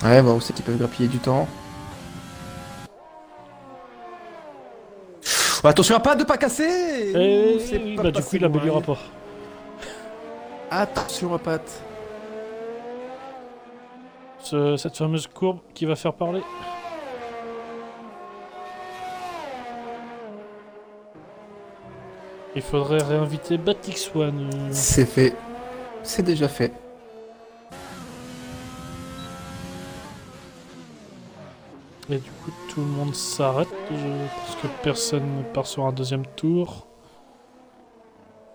Ouais, bah aussi qu'ils peuvent grappiller du temps. Oh, attention à Pat de pas casser. Ouh, c'est Et pas bah du passé coup il loin. améliorera pas. Attention à Pat. Cette fameuse courbe qui va faire parler. Il faudrait réinviter Batik Swan. C'est fait. C'est déjà fait. Et du coup tout le monde s'arrête parce que personne ne part sur un deuxième tour.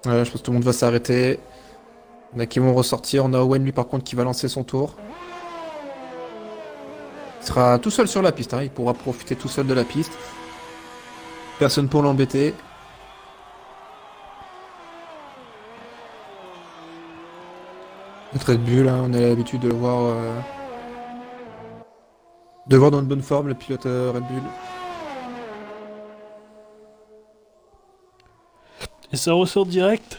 Ouais, je pense que tout le monde va s'arrêter. Il y en a qui vont ressortir. On a Owen, lui, par contre, qui va lancer son tour. Il sera tout seul sur la piste. Hein. Il pourra profiter tout seul de la piste. Personne pour l'embêter. Notre Red Bull, hein, on a l'habitude de le voir, dans une bonne forme, le pilote Red Bull. Et ça ressort direct.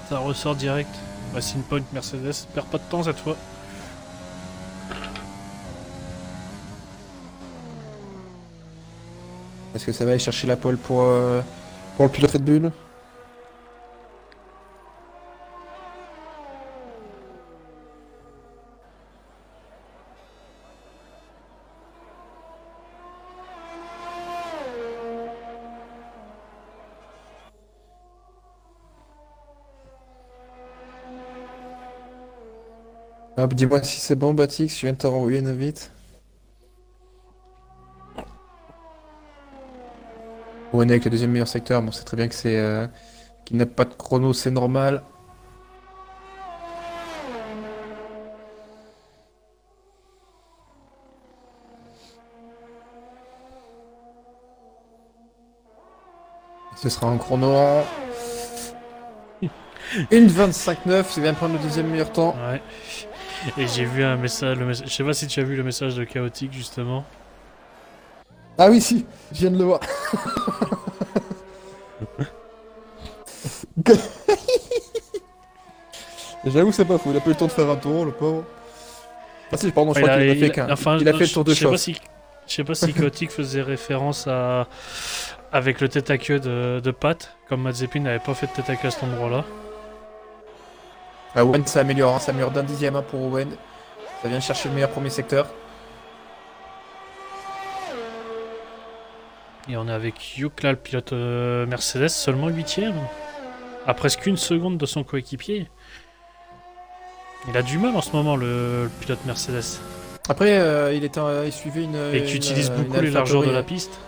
Ça ressort direct. Racing Point Mercedes perd pas de temps cette fois. Est-ce que ça va aller chercher la pole pour le pilote Red Bull? Hop, dis-moi si c'est bon, Batix, je viens de te renvoyer une invite. On est avec le deuxième meilleur secteur, bon, c'est très bien que c'est qu'il n'a pas de chrono, c'est normal. Ce sera un chrono en 1:25.9, c'est bien de prendre le deuxième meilleur temps. Ouais. Et j'ai vu un message, je sais pas si tu as vu le message de Chaotique justement. Ah oui, si, je viens de le voir. J'avoue, c'est pas fou, il a pas eu le temps de faire un tour, le pauvre. Ah si, pardon, je crois qu'il en a fait qu'un. Enfin, Il a fait le tour de je sais pas chauffe. je sais pas si Chaotique faisait référence à avec le tête à queue de Pat, comme Mazepin n'avait pas fait de tête à queue à cet endroit-là. Ah, Owen, ça améliore, hein, ça améliore d'un dixième hein, pour Owen. Ça vient chercher le meilleur premier secteur. Et on est avec Yuk là, le pilote Mercedes, seulement 8ème. À presque une seconde de son coéquipier. Il a du mal en ce moment, le pilote Mercedes. Après, il suivait une. Et qui utilise une beaucoup les Alpha largeurs de Tauri, la hein. piste.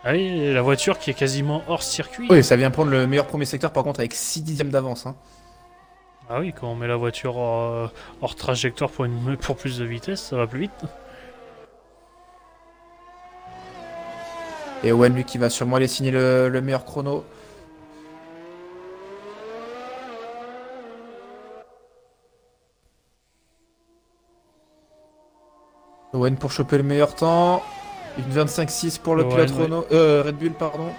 Ah oui, la voiture qui est quasiment hors circuit. Oui, ça vient prendre le meilleur premier secteur, par contre, avec 6 dixièmes d'avance. Hein. Ah oui, quand on met la voiture hors trajectoire pour plus de vitesse, ça va plus vite. Et Owen, lui, qui va sûrement aller signer le meilleur chrono. Owen pour choper le meilleur temps. Une 25.6 pour le Owen, pilote oui. Red Bull, pardon.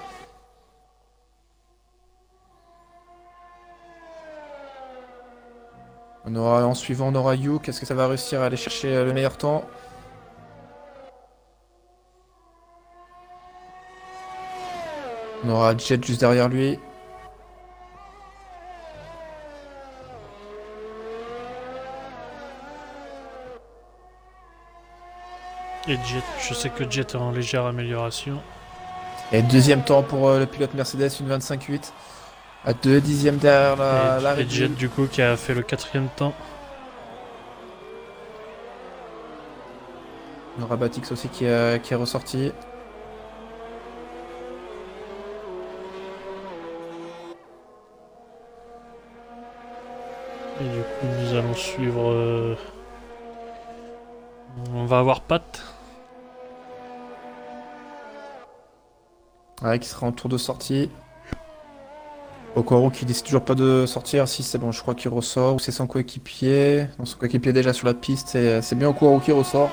En suivant, on aura Yuk. Est-ce que ça va réussir à aller chercher le meilleur temps? On aura Jet juste derrière lui. Et Jet, je sais que Jet est en légère amélioration. Et deuxième temps pour le pilote Mercedes, une 25.8. À 2 dixièmes derrière la Et Red Jet, Bull. du coup, qui a fait le 4ème temps. On aura Batix aussi qui est ressorti. Et du coup, nous allons suivre. On va avoir Pat. Ouais, qui sera en tour de sortie. Okoro qui décide toujours pas de sortir. Si c'est bon, je crois qu'il ressort. Ou c'est son coéquipier. Non, son coéquipier est déjà sur la piste. C'est bien Okoro qui ressort.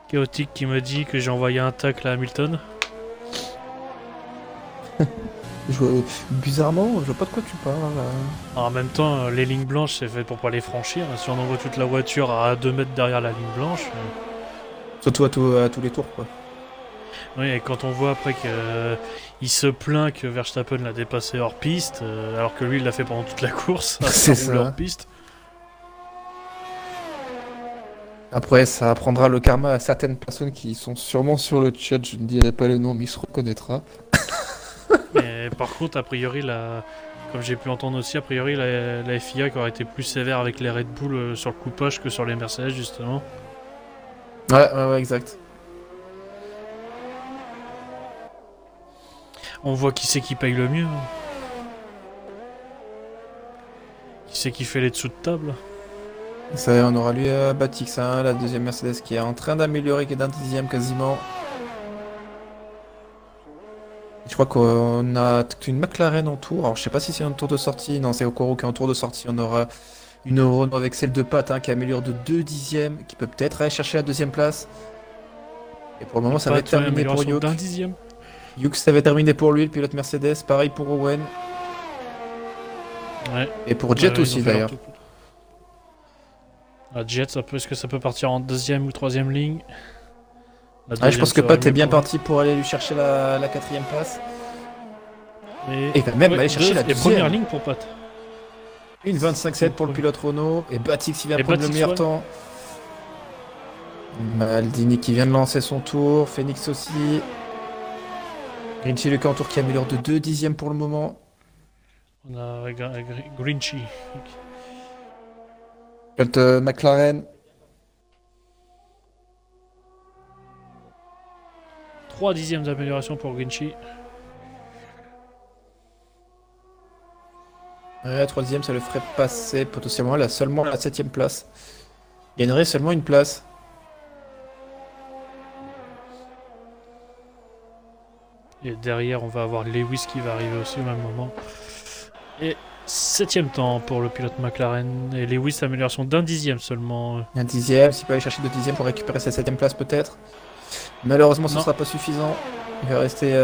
Chaotique qui me dit que j'ai envoyé un tacle à Hamilton. Bizarrement, je vois pas de quoi tu parles. En même temps, les lignes blanches, c'est fait pour pas les franchir. Si on envoie toute la voiture à 2 mètres derrière la ligne blanche. Surtout à tous les tours, quoi. Oui, et quand on voit après qu'il se plaint que Verstappen l'a dépassé hors piste, alors que lui il l'a fait pendant toute la course, à C'est faire rouler ça. hors piste. Après, ça apprendra le karma à certaines personnes qui sont sûrement sur le chat. Je ne dirai pas le nom, mais il se reconnaîtra. Mais par contre, a priori, comme j'ai pu entendre aussi, a priori la FIA qui aurait été plus sévère avec les Red Bull sur le coupage que sur les Mercedes justement. Ouais, exact. On voit qui c'est qui paye le mieux. Qui c'est qui fait les dessous de table. Ça, on aura lui Batix, hein, la deuxième Mercedes qui est en train d'améliorer, qui est d'un dixième quasiment. Je crois qu'on a une McLaren en tour. Alors je sais pas si c'est un tour de sortie. Non, c'est Okoro qui est en tour de sortie. On aura une Renault avec celle de Pat hein, qui améliore de 2 dixièmes, qui peut peut-être aller chercher la deuxième place. Et pour le moment, ça va être terminé pour Yuk. D'un dixième. Yuk, ça va être terminé pour lui, le pilote Mercedes. Pareil pour Owen. Ouais. Et pour Jet Ils aussi ont fait leur d'ailleurs. tout. La Jet, est-ce que ça peut partir en deuxième ou troisième ligne? La Ouais, je deuxième pense que serait Pat est mieux bien pour lui. parti pour aller lui chercher la quatrième place. Et, Et il va même ouais, aller chercher la et première deuxième. ligne pour Pat. Une Une 25-7 pour le première. pilote Renault. Et Batix, il vient Et prendre le Batix meilleur One. temps. Maldini qui vient de lancer son tour. Phoenix aussi. Grinchy le tour qui améliore de 2 dixièmes pour le moment. On a Grinchy. Pilote McLaren. 3 dixièmes d'amélioration pour Grinchy. Ouais, troisième, ça le ferait passer potentiellement là, seulement la septième place. Il gagnerait seulement une place. Et derrière, on va avoir Lewis qui va arriver aussi au même moment. Et septième temps pour le pilote McLaren. Et Lewis, amélioration d'un dixième seulement. Un dixième, s'il peut aller chercher 2 dixièmes pour récupérer sa septième place peut-être. Malheureusement, ce Non, sera pas suffisant. Il va rester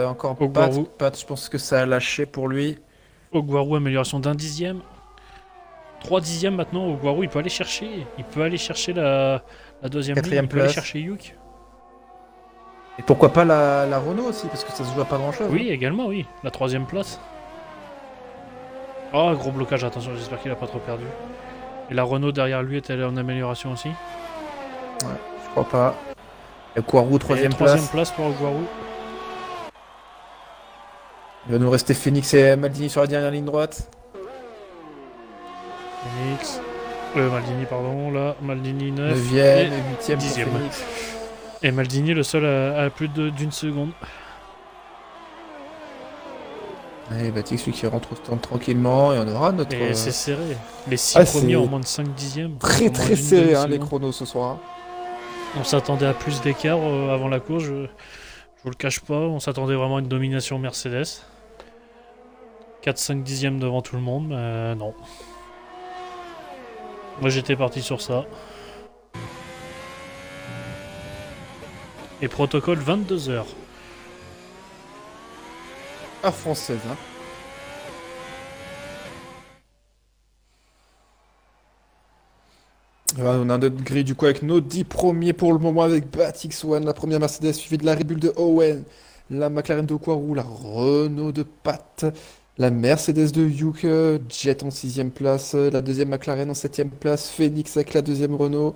encore Pat. Ogwaru. Pat, je pense que ça a lâché pour lui. Ogwaru, amélioration d'un dixième. 3 dixièmes maintenant. Ogwaru, il peut aller chercher. Il peut aller chercher la deuxième ligne. Quatrième Il peut aller place. chercher Yuk. Et pourquoi pas la Renault aussi, parce que ça se joue à pas grand chose. Oui, également, oui. La troisième place. Oh, gros blocage, attention, j'espère qu'il a pas trop perdu. Et la Renault derrière lui est-elle en amélioration aussi? Ouais, je crois pas. Et Quarou, Et troisième troisième place. place pour Ogwaru. Il va nous rester Phoenix et Maldini sur la dernière ligne droite. Phoenix. Maldini, pardon, là. Maldini 9 et 9ème et 8ème pour 10e. Phoenix. Et Maldini, le seul à plus d'une seconde. Et Batix, lui qui rentre au stand tranquillement. Et on aura notre. Et c'est serré. Les 6 Ah, premiers en c'est moins de 5 dixièmes. très En moins très d'une serré hein, les demi-seconde. chronos ce soir. On s'attendait à plus d'écart avant la course, je vous le cache pas. On s'attendait vraiment à une domination Mercedes. 4-5 dixièmes devant tout le monde, mais non. Moi j'étais parti sur ça. Et protocole 22 heures. À française. Hein. Voilà, on a notre grille du coup avec nos 10 premiers pour le moment avec Batix One, la première Mercedes suivie de la Red Bull de Owen, la McLaren de Quarou, la Renault de Pat, la Mercedes de Yuke, Jet en sixième place, la deuxième McLaren en septième place, Phoenix avec la deuxième Renault,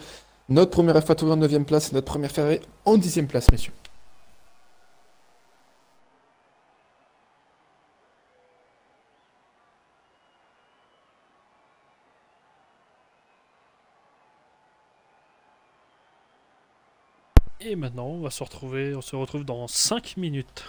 notre première AlphaTauri en neuvième place et notre première Ferrari en dixième place, messieurs. Et maintenant on se retrouve dans 5 minutes.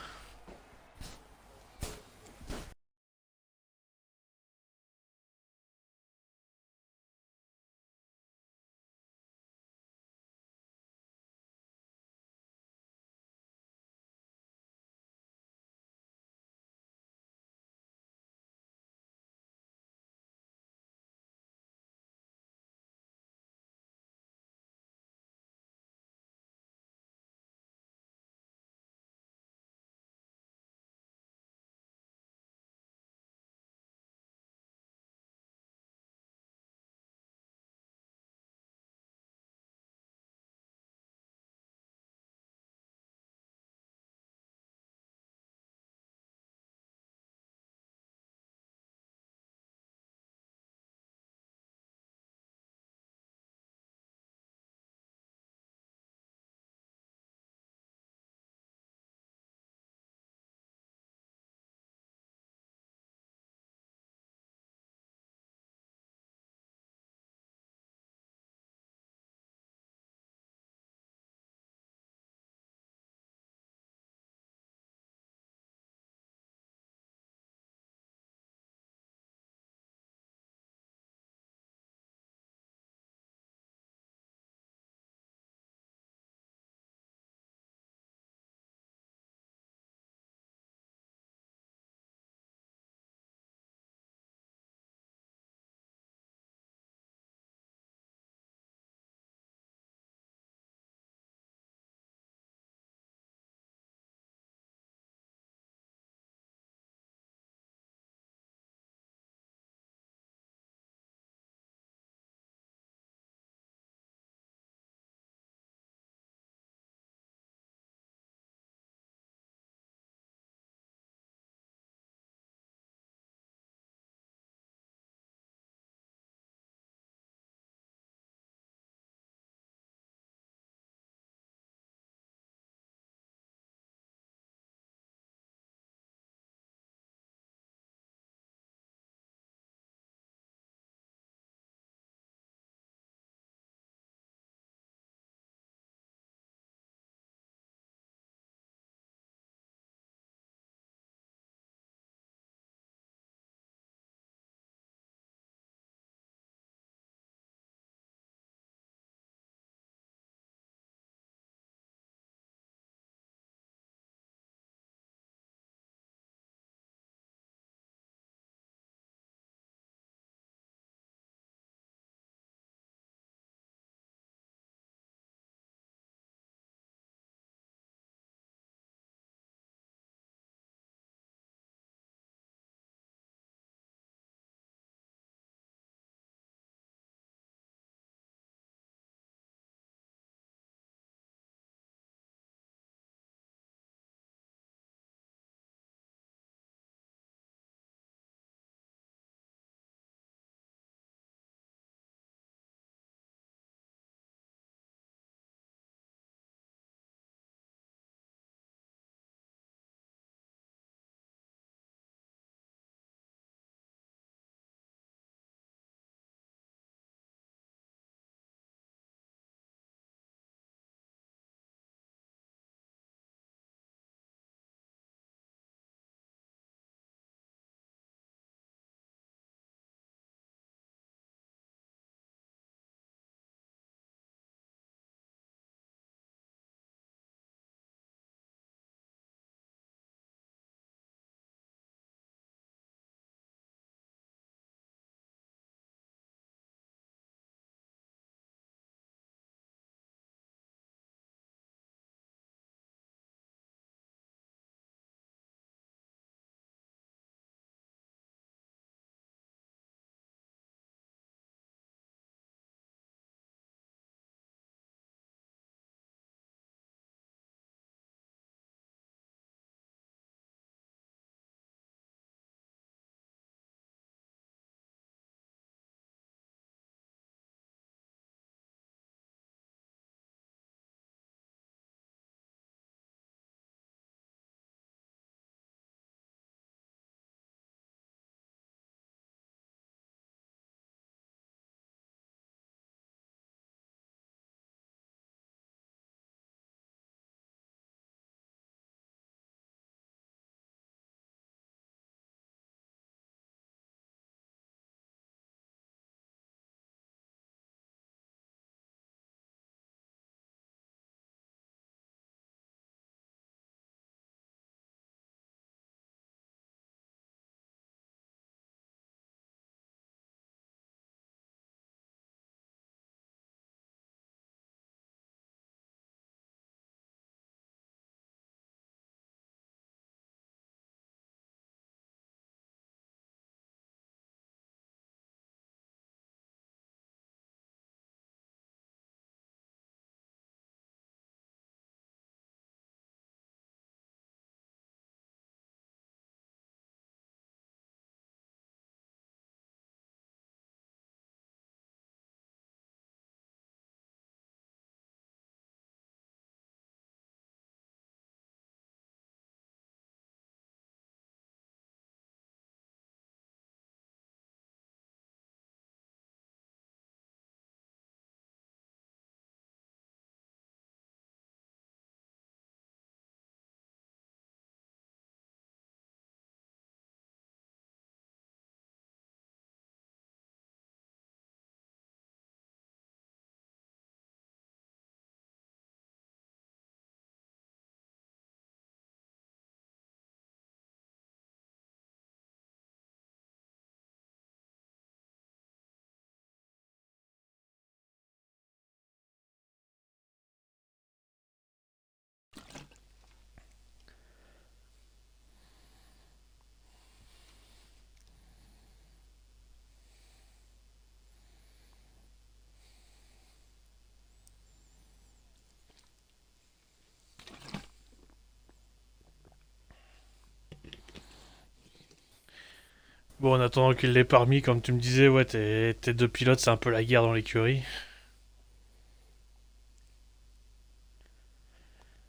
Bon, en attendant qu'il l'ait parmi, comme tu me disais, ouais, tes deux pilotes, c'est un peu la guerre dans l'écurie.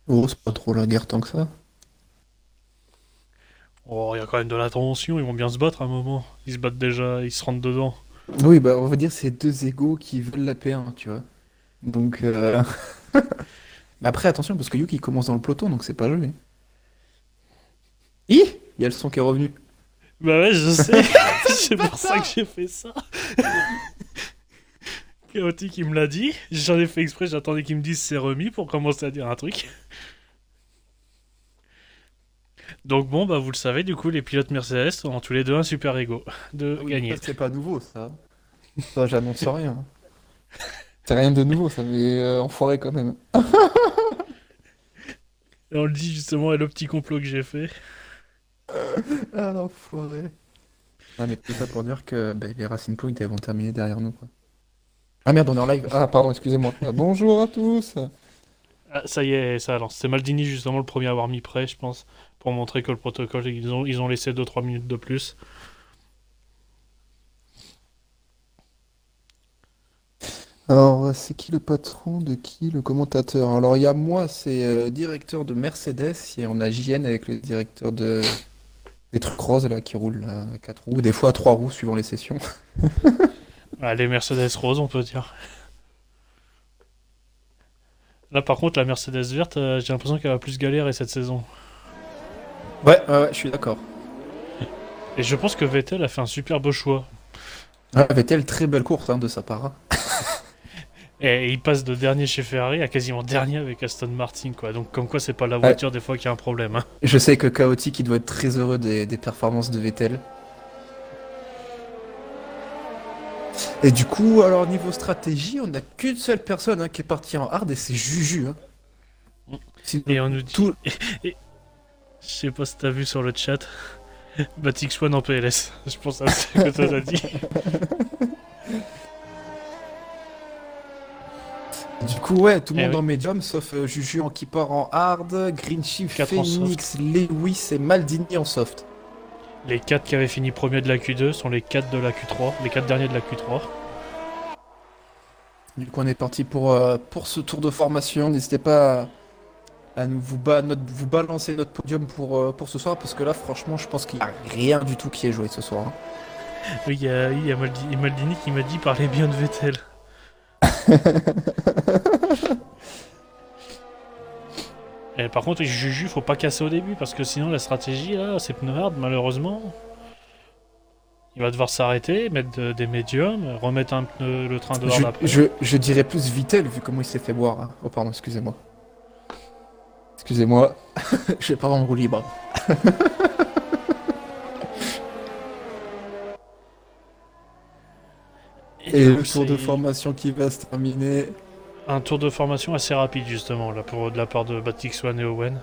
Oh, c'est pas trop la guerre tant que ça. Oh, il y a quand même de la tension, ils vont bien se battre à un moment. Ils se battent déjà, ils se rentrent dedans. Oui, bah on va dire c'est deux égaux qui veulent la P1, tu vois. Donc, mais après, attention, parce que Yuki commence dans le peloton, donc c'est pas joué. Ih! Il y a le son qui est revenu. Bah ouais, je sais. C'est pour ça que j'ai fait ça. Chaotique, il me l'a dit. J'en ai fait exprès, j'attendais qu'il me dise c'est remis pour commencer à dire un truc. Donc bon, bah vous le savez, du coup, les pilotes Mercedes ont tous les deux un super ego de Ah oui, ça gagner. c'est pas nouveau, ça. Ça, j'annonce rien. C'est rien de nouveau, ça, mais enfoiré quand même. Et on le dit justement à le petit complot que j'ai fait. Ah l'enfoiré. Ah, mais tout ça pour dire que ben, les Racing Point elles vont terminer derrière nous, quoi. Ah merde, on est en live. Ah, pardon, excusez-moi. Bonjour à tous. Ah, ça y est, ça lance. C'est Maldini justement le premier à avoir mis prêt, je pense, pour montrer que le protocole, ils ont laissé 2-3 minutes de plus. Alors, c'est qui le patron de qui le commentateur? Alors, il y a moi, c'est directeur de Mercedes, et on a JN avec le directeur des trucs roses là qui roulent là, à 4 roues, des fois à 3 roues suivant les sessions. Ah, les Mercedes roses, on peut dire. Là, par contre, la Mercedes verte, j'ai l'impression qu'elle va plus galérer cette saison. Ouais, je suis d'accord. Et je pense que Vettel a fait un super beau choix. Ah, Vettel, très belle course hein, de sa part, hein. Et il passe de dernier chez Ferrari à quasiment dernier avec Aston Martin, quoi. Donc, comme quoi, c'est pas la Ouais, voiture des fois qui a un problème, hein. je sais que Chaotique, il doit être très heureux des performances de Vettel. Et du coup, alors niveau stratégie, on n'a qu'une seule personne hein, qui est partie en hard et c'est Juju, hein. Sinon, Et on nous dit. tout... Et je sais pas si t'as vu sur le chat. Batix One en PLS. Je pense à ce que toi t'as dit. Du coup, ouais, tout le Eh monde oui, en médium, sauf Juju en qui part en hard, Green Chief, 4 en soft. Phoenix, Lewis et Maldini en soft. Les 4 qui avaient fini premier de la Q2 sont les 4 de la Q3. Les 4 derniers de la Q3. Du coup, on est parti pour ce tour de formation. N'hésitez pas à vous balancer notre podium pour ce soir, parce que là, franchement, je pense qu'il n'y a rien du tout qui est joué ce soir, hein. Oui, il y a Maldini qui m'a dit parler bien de Vettel. Et par contre, Juju, faut pas casser au début parce que sinon la stratégie là, c'est pneu hard malheureusement. Il va devoir s'arrêter, mettre des médiums, remettre un pneu, le train de hard après. Je dirais plus Vittel, vu comment il s'est fait boire, hein. Oh, pardon, excusez-moi. Excusez-moi, je vais pas en roue libre. Et Et du coup, le tour de c'est formation qui va se terminer. un tour de formation assez rapide justement là pour de la part de Batix One et Owen.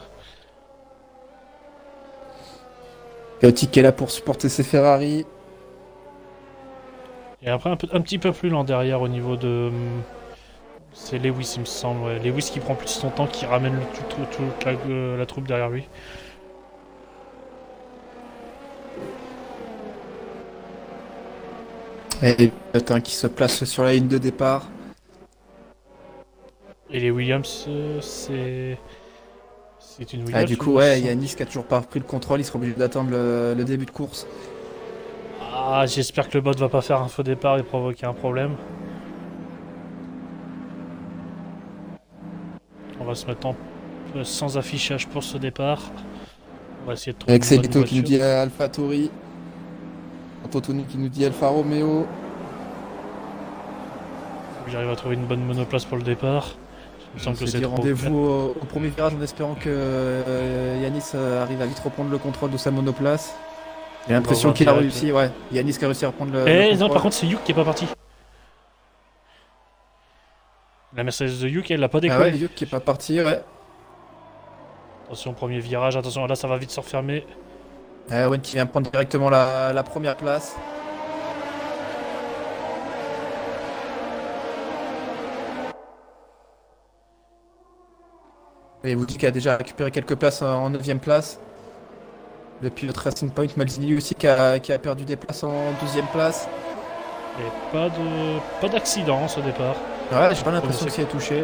Chaotique est là pour supporter ses Ferrari. Et après un petit peu plus lent derrière au niveau de c'est Lewis il me semble. Ouais. Lewis qui prend plus son temps, qui ramène toute la troupe derrière lui. Et Petain qui se place sur la ligne de départ. Et les Williams, c'est une Ah, Williams du coup, ou ouais, c'est... Yanis qui a toujours pas repris le contrôle, il sera obligé d'attendre le début de course. Ah, j'espère que le bot va pas faire un faux départ et provoquer un problème. On va se mettre sans affichage pour ce départ. On va essayer de trouver Avec une bonne Celito qui nous voiture. dit Alpha Tauri. Antonio qui nous dit Alfa Romeo. Faut que j'arrive à trouver une bonne monoplace pour le départ. Il me On semble que s'est c'est dit trop rendez-vous au premier virage en espérant que Yanis arrive à vite reprendre le contrôle de sa monoplace. J'ai On va l'impression voir qu'il a direct. réussi, ouais. Yanis qui a réussi à reprendre le Eh non, par contrôle. contre, c'est Yuk qui est pas parti. La Mercedes de Yuk, elle l'a pas Ah ouais, décollé. Yuk qui est pas parti, ouais. Attention, premier virage, attention, là ça va vite se refermer. Owen qui vient prendre directement la première place. Et Woody qui a déjà récupéré quelques places en 9ème place. Le pilote Racing Point, Maldini aussi qui a perdu des places en 12e place. Et pas d'accident au départ. Ouais, j'ai pas l'impression qu'il est touché.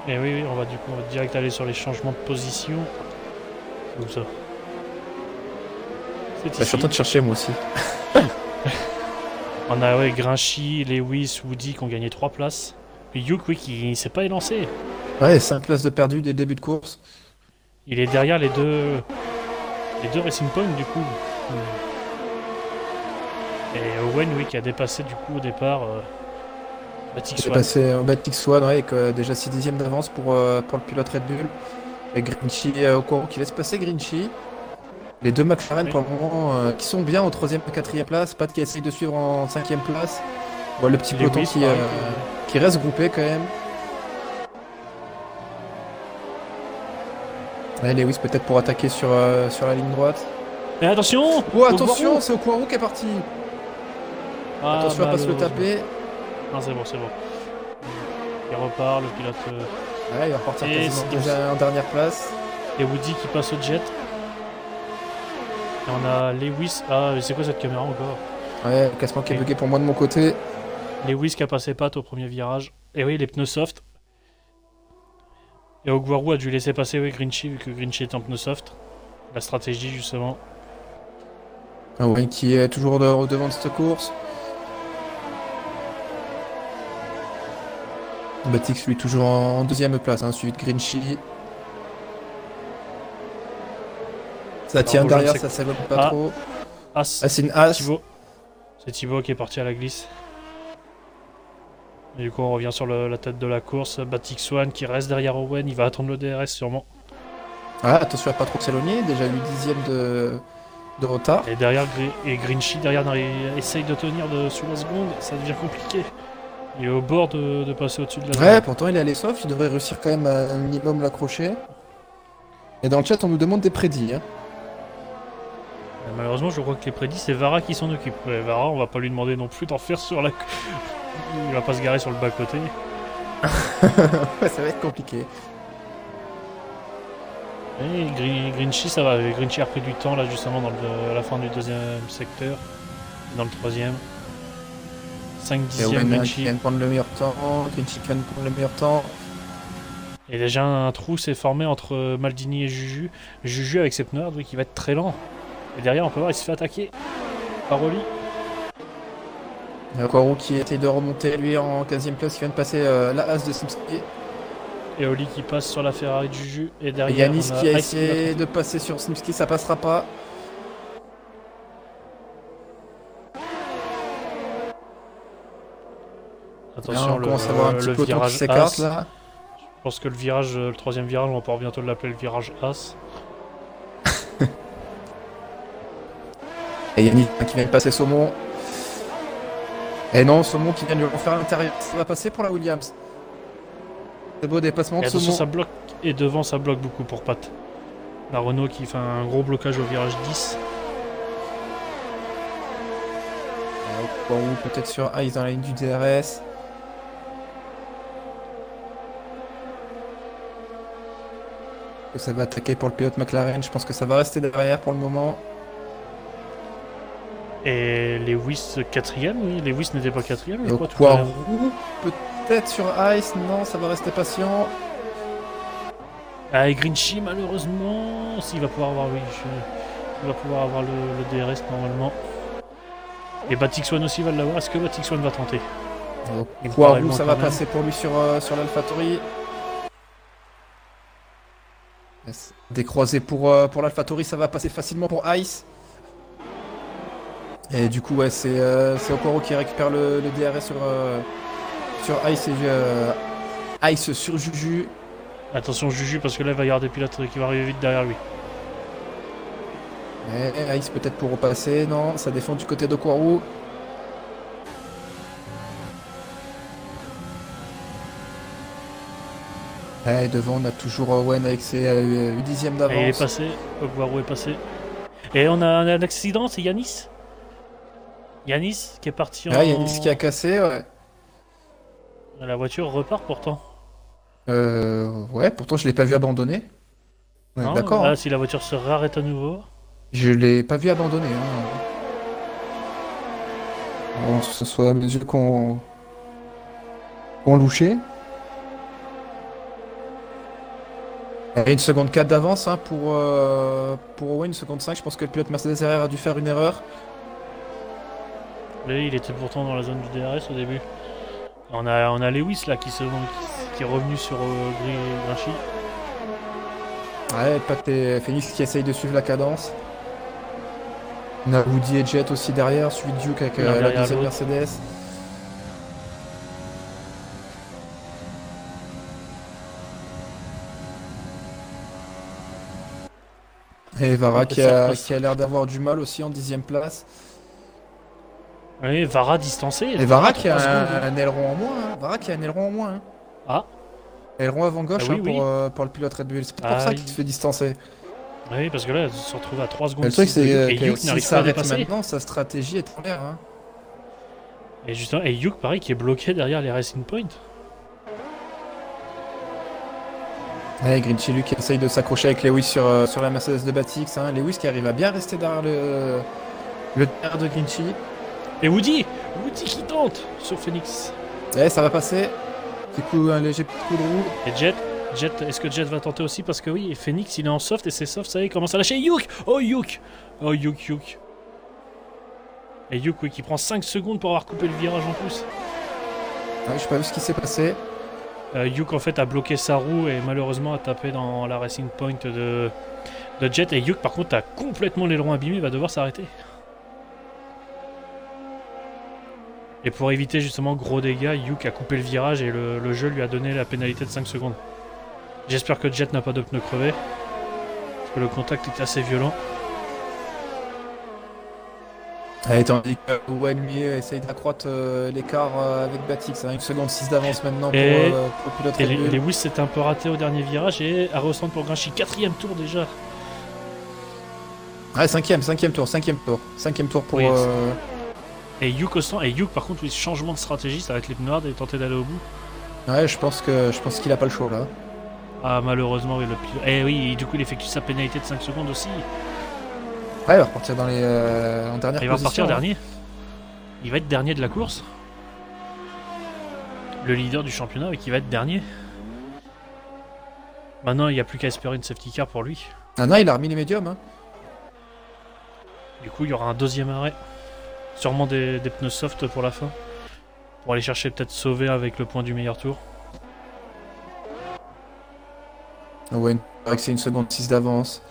Et oui, on va direct aller sur les changements de position. C'est où ça? C'est Je suis en train de chercher moi aussi. On a Grinchy, Lewis, Woody qui ont gagné 3 places. Puis Hugh, oui, qui s'est pas élancé. Ouais, 5 places de perdu dès le début de course. Il est derrière les deux Racing Point du coup. Et Owen, oui, qui a dépassé du coup au départ Batik Il est Swan. passé en Batik Swan, ouais, avec déjà 6 dixièmes d'avance pour le pilote Red Bull. Et Grinchy au courant qui laisse passer Grinchy. Les deux McLaren Oui. pour le moment qui sont bien en 3e et 4e place. Pat qui essaye de suivre en 5e place. Ouais, le petit peloton Lewis, pareil, qui reste groupé quand même. Ouais, Lewis peut-être pour attaquer sur la ligne droite. Mais attention! Oh attention, c'est Ocouarou qui est parti. Ah, Attention à pas se le malheureusement. taper. Non, c'est bon. Il repart, le pilote. Ouais, il va repartir Et quasiment c'est- déjà en dernière place. Et Woody qui passe au jet. Et on a Lewis. Ah, mais c'est quoi cette caméra encore? Ouais, le classement qui est Et- bugué pour moi de mon côté. Lewis qui a passé patte au premier virage. Et oui, les pneus soft. Et Ogwaru a dû laisser passer Grinchy vu que Grinchy est en pneus soft. La stratégie justement. Ah ouais, qui est toujours devant de cette course. Batix lui toujours en 2e place, hein, suivi de Grinchy. Ça tient rejoindre derrière, cette- ça s'éloigne pas Ah. trop. As. Ah, c'est une As. Thibaut. C'est Thibaut qui est parti à la glisse. Et du coup, on revient sur la tête de la course. Batik Swan qui reste derrière Owen. Il va attendre le DRS sûrement. Ah, attention à pas trop s'éloigner, déjà 8 dixièmes de retard. Et derrière, Grinchy derrière il essaye de tenir sous la seconde. Ça devient compliqué. Il est au bord de passer au-dessus de la Ouais, zone. pourtant il est allé sauf, il devrait réussir quand même à un minimum l'accrocher. Et dans le chat, on nous demande des prédits. Hein. Malheureusement, je crois que les prédits, c'est Vara qui s'en occupe. Ouais, Vara, on va pas lui demander non plus d'en faire sur la. Il va pas se garer sur le bas-côté. Ouais, ça va être compliqué. Et Grinchy, ça va. Grinchy a repris du temps là justement à la fin du deuxième secteur. Dans le troisième. 5 Et dixièmes Owen qui Grinchy. vient de prendre le meilleur temps, Grinchy qui vient de prendre le meilleur temps. Et déjà un trou s'est formé entre Maldini et Juju. Juju avec ses pneus oui, qui va être très lent. Et derrière, on peut voir, il se fait attaquer par Oli. Il y a Ocouarou qui essaye de remonter lui en 15e place, qui vient de passer la As de Simski. Et Oli qui passe sur la Ferrari de Juju. Et Et derrière, Yanis on a qui a Ice essayé de passer sur Simski, ça passera pas. Attention, Là, on commence à voir un petit le peloton qui virage s'écarte As. là. Je pense que le troisième virage, on va pouvoir bientôt l'appeler le virage As. Et Yanis qui vient de passer Saumon. Et non, Saumon qui vient de lui refaire à l'intérieur. Ça va passer pour la Williams. C'est beau déplacement Et de attention, Saumon. ça bloque. Et devant, ça bloque beaucoup pour Pat. La Renault qui fait un gros blocage au virage 10. Ou peut-être sur Ice dans la ligne du DRS. Ça va attaquer pour le pilote McLaren. Je pense que ça va rester derrière pour le moment. Et Lewis quatrième, oui. Lewis n'était pas quatrième, je Et crois, tout à l'heure. Ocouarou, peut-être sur Ice. Non, ça va rester patient. Ah, et Grinchy, malheureusement, s'il va pouvoir avoir, oui, il va pouvoir avoir le DRS normalement. Et Batik Swan aussi va l'avoir. Est-ce que Batik Swan va tenter? Il me paraît Ocouarou, loin ça quand va même. passer pour lui sur l'AlphaTauri. Yes. Décroisé pour l'AlphaTauri, ça va passer facilement pour Ice. Et du coup, ouais, c'est Ocouarou qui récupère le DRS sur Ice et Ice sur Juju. Attention Juju, parce que là, il va y avoir des pilotes qui vont arriver vite derrière lui. Et Ice peut-être pour repasser. Non, ça défend du côté d'Ocouarou. Et devant, on a toujours Owen avec ses 8 dixièmes Et il est d'avance. passé, Ogwaro est passé. Et on a un accident, c'est Yanis. Yanis qui est parti en... Ah, Yanis qui a cassé, ouais. La voiture repart pourtant. Ouais, pourtant je l'ai pas vu abandonner. On est Non, d'accord, là, hein. si la voiture se réarrête à nouveau. Je l'ai pas vu abandonner, hein. Bon, ce soit mes yeux qu'on louché. Et une seconde 4 d'avance hein, pour Owen, une seconde 5. Je pense que le pilote Mercedes derrière a dû faire une erreur. Là, il était pourtant dans la zone du DRS au début. On a Lewis là qui est revenu sur Grinchy. Ouais, Pat et Phoenix qui essaye de suivre la cadence. On a Woody et Jet aussi derrière, suivi de Duke avec L'un la derrière deuxième l'autre. Mercedes. Et Vara qui a l'air d'avoir du mal aussi en 10ème place. Oui, Vara distancé. Et Vara qui a 3 secondes. un aileron en moins. Hein. Vara qui a un aileron en moins. Hein. Ah, Aileron avant gauche ah oui, hein, oui. pour le pilote Red Bull. C'est pour Ah, ça qu'il se fait distancer. oui, parce que là, elle se retrouve à 3 Mais secondes le truc 6 de c'est Yuke, et que Yuke s'il n'arrive pas à s'arrête dépasser. maintenant, sa stratégie est en l'air. Hein. Et justement, et Yuke, pareil, qui est bloqué derrière les Racing Point. Ouais, Grinchy lui qui essaye de s'accrocher avec Lewis sur la Mercedes de Batix. Hein. Lewis qui arrive à bien rester derrière le terre de Grinchy. Et Woody qui tente sur Phoenix. Ouais, ça va passer. Un léger coup de roue. Et Jet, est-ce que Jet va tenter aussi? Parce que oui, et Phoenix il est en soft et c'est soft, ça y est, il commence à lâcher. Yuke. Oh Yuke. Et Yuke, oui, qui prend 5 secondes pour avoir coupé le virage en plus. Ouais, je sais pas vu ce qui s'est passé. Yuke en fait a bloqué sa roue et malheureusement a tapé dans la Racing Point de Jet. Et Yuke par contre a complètement l'aileron abîmé, il va devoir s'arrêter. Et pour éviter justement gros dégâts, Yuke a coupé le virage et le jeu lui a donné la pénalité de 5 secondes. J'espère que Jet n'a pas de pneus crevés. Parce que le contact était assez violent. Ouais, tandis que Owen lui essaye d'accroître l'écart avec Batix. Hein. 1 seconde 6 d'avance maintenant pour le pilote Et Red Bull. Lewis s'est un peu raté au dernier virage et à ressentir pour Grinchy. 4ème tour déjà. Ouais, cinquième tour. Cinquième tour pour... Oui, et Yuke au stand. Et Yuke par contre, oui, changement de stratégie, ça va être les pneus hard et tenter d'aller au bout. Ouais, je pense qu'il a pas le choix là. Ah malheureusement, oui, le pilote. Et oui, du coup il effectue sa pénalité de 5 secondes aussi. Ouais, il va repartir en dernière Il va position. repartir hein. dernier. Il va être dernier de la course. Le leader du championnat, et qui va être dernier. Maintenant, il n'y a plus qu'à espérer une safety car pour lui. Ah non, il a remis les médiums. Hein. Du coup, il y aura un deuxième arrêt. Sûrement des pneus soft pour la fin. Pour aller chercher peut-être sauver avec le point du meilleur tour. Owen, c'est vrai que c'est 1 seconde 6 d'avance.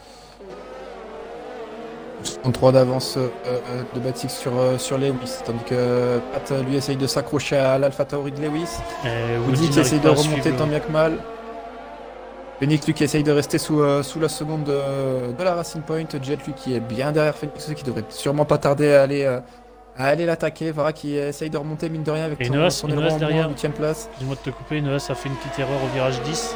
1 seconde 3 d'avance de Batix sur Lewis. Tandis que Pat lui essaye de s'accrocher à l'Alpha Tauri de Lewis. Woody qui essaye de remonter tant bien que mal. Phoenix lui qui essaye de rester sous la seconde de la Racing Point. Jet lui qui est bien derrière Phoenix qui devrait sûrement pas tarder à aller l'attaquer. Vara qui essaye de remonter mine de rien avec son aileron en derrière. 8ème place. Excuse-moi de te couper, Noas a fait une petite erreur au virage 10.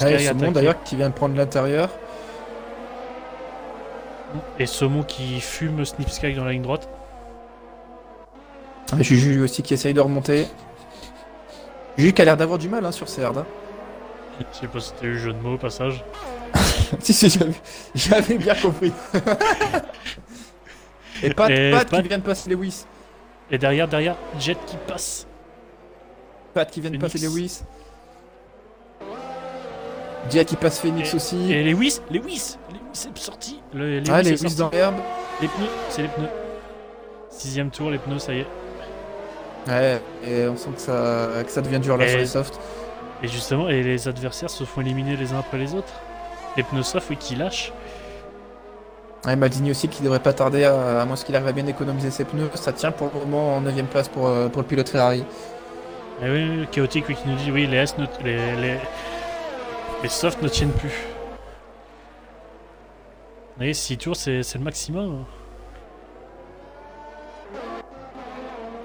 Ouais, Saumon d'ailleurs qui vient de prendre l'intérieur. Et Saumon qui fume Snipsky dans la ligne droite. Et Juju lui aussi qui essaye de remonter. Juju qui a l'air d'avoir du mal hein, sur ces hards. Hein. Je sais pas si t'as eu jeu de mots au passage. si, j'avais bien compris. Et Pat qui vient de passer Lewis. Et derrière, Jet qui passe. Pat qui vient de Phoenix. passer Lewis. Jet qui passe Phoenix aussi. Et Lewis est sorti. Lewis est Lewis sorti. dans l'herbe. Les pneus, c'est les pneus. 6ème tour, les pneus, ça y est. Ouais, et on sent que ça devient dur là sur les softs. Et justement, et les adversaires se font éliminer les uns après les autres. Les pneus soft, oui, qui lâchent. Ouais, Maldini aussi qui devrait pas tarder à moins qu'il arrive à bien économiser ses pneus. Ça tient pour le moment en 9ème place pour le pilote Ferrari. Et oui, chaotique, oui, qui nous dit oui, les softs ne tiennent plus. Vous voyez, 6 tours, c'est le maximum.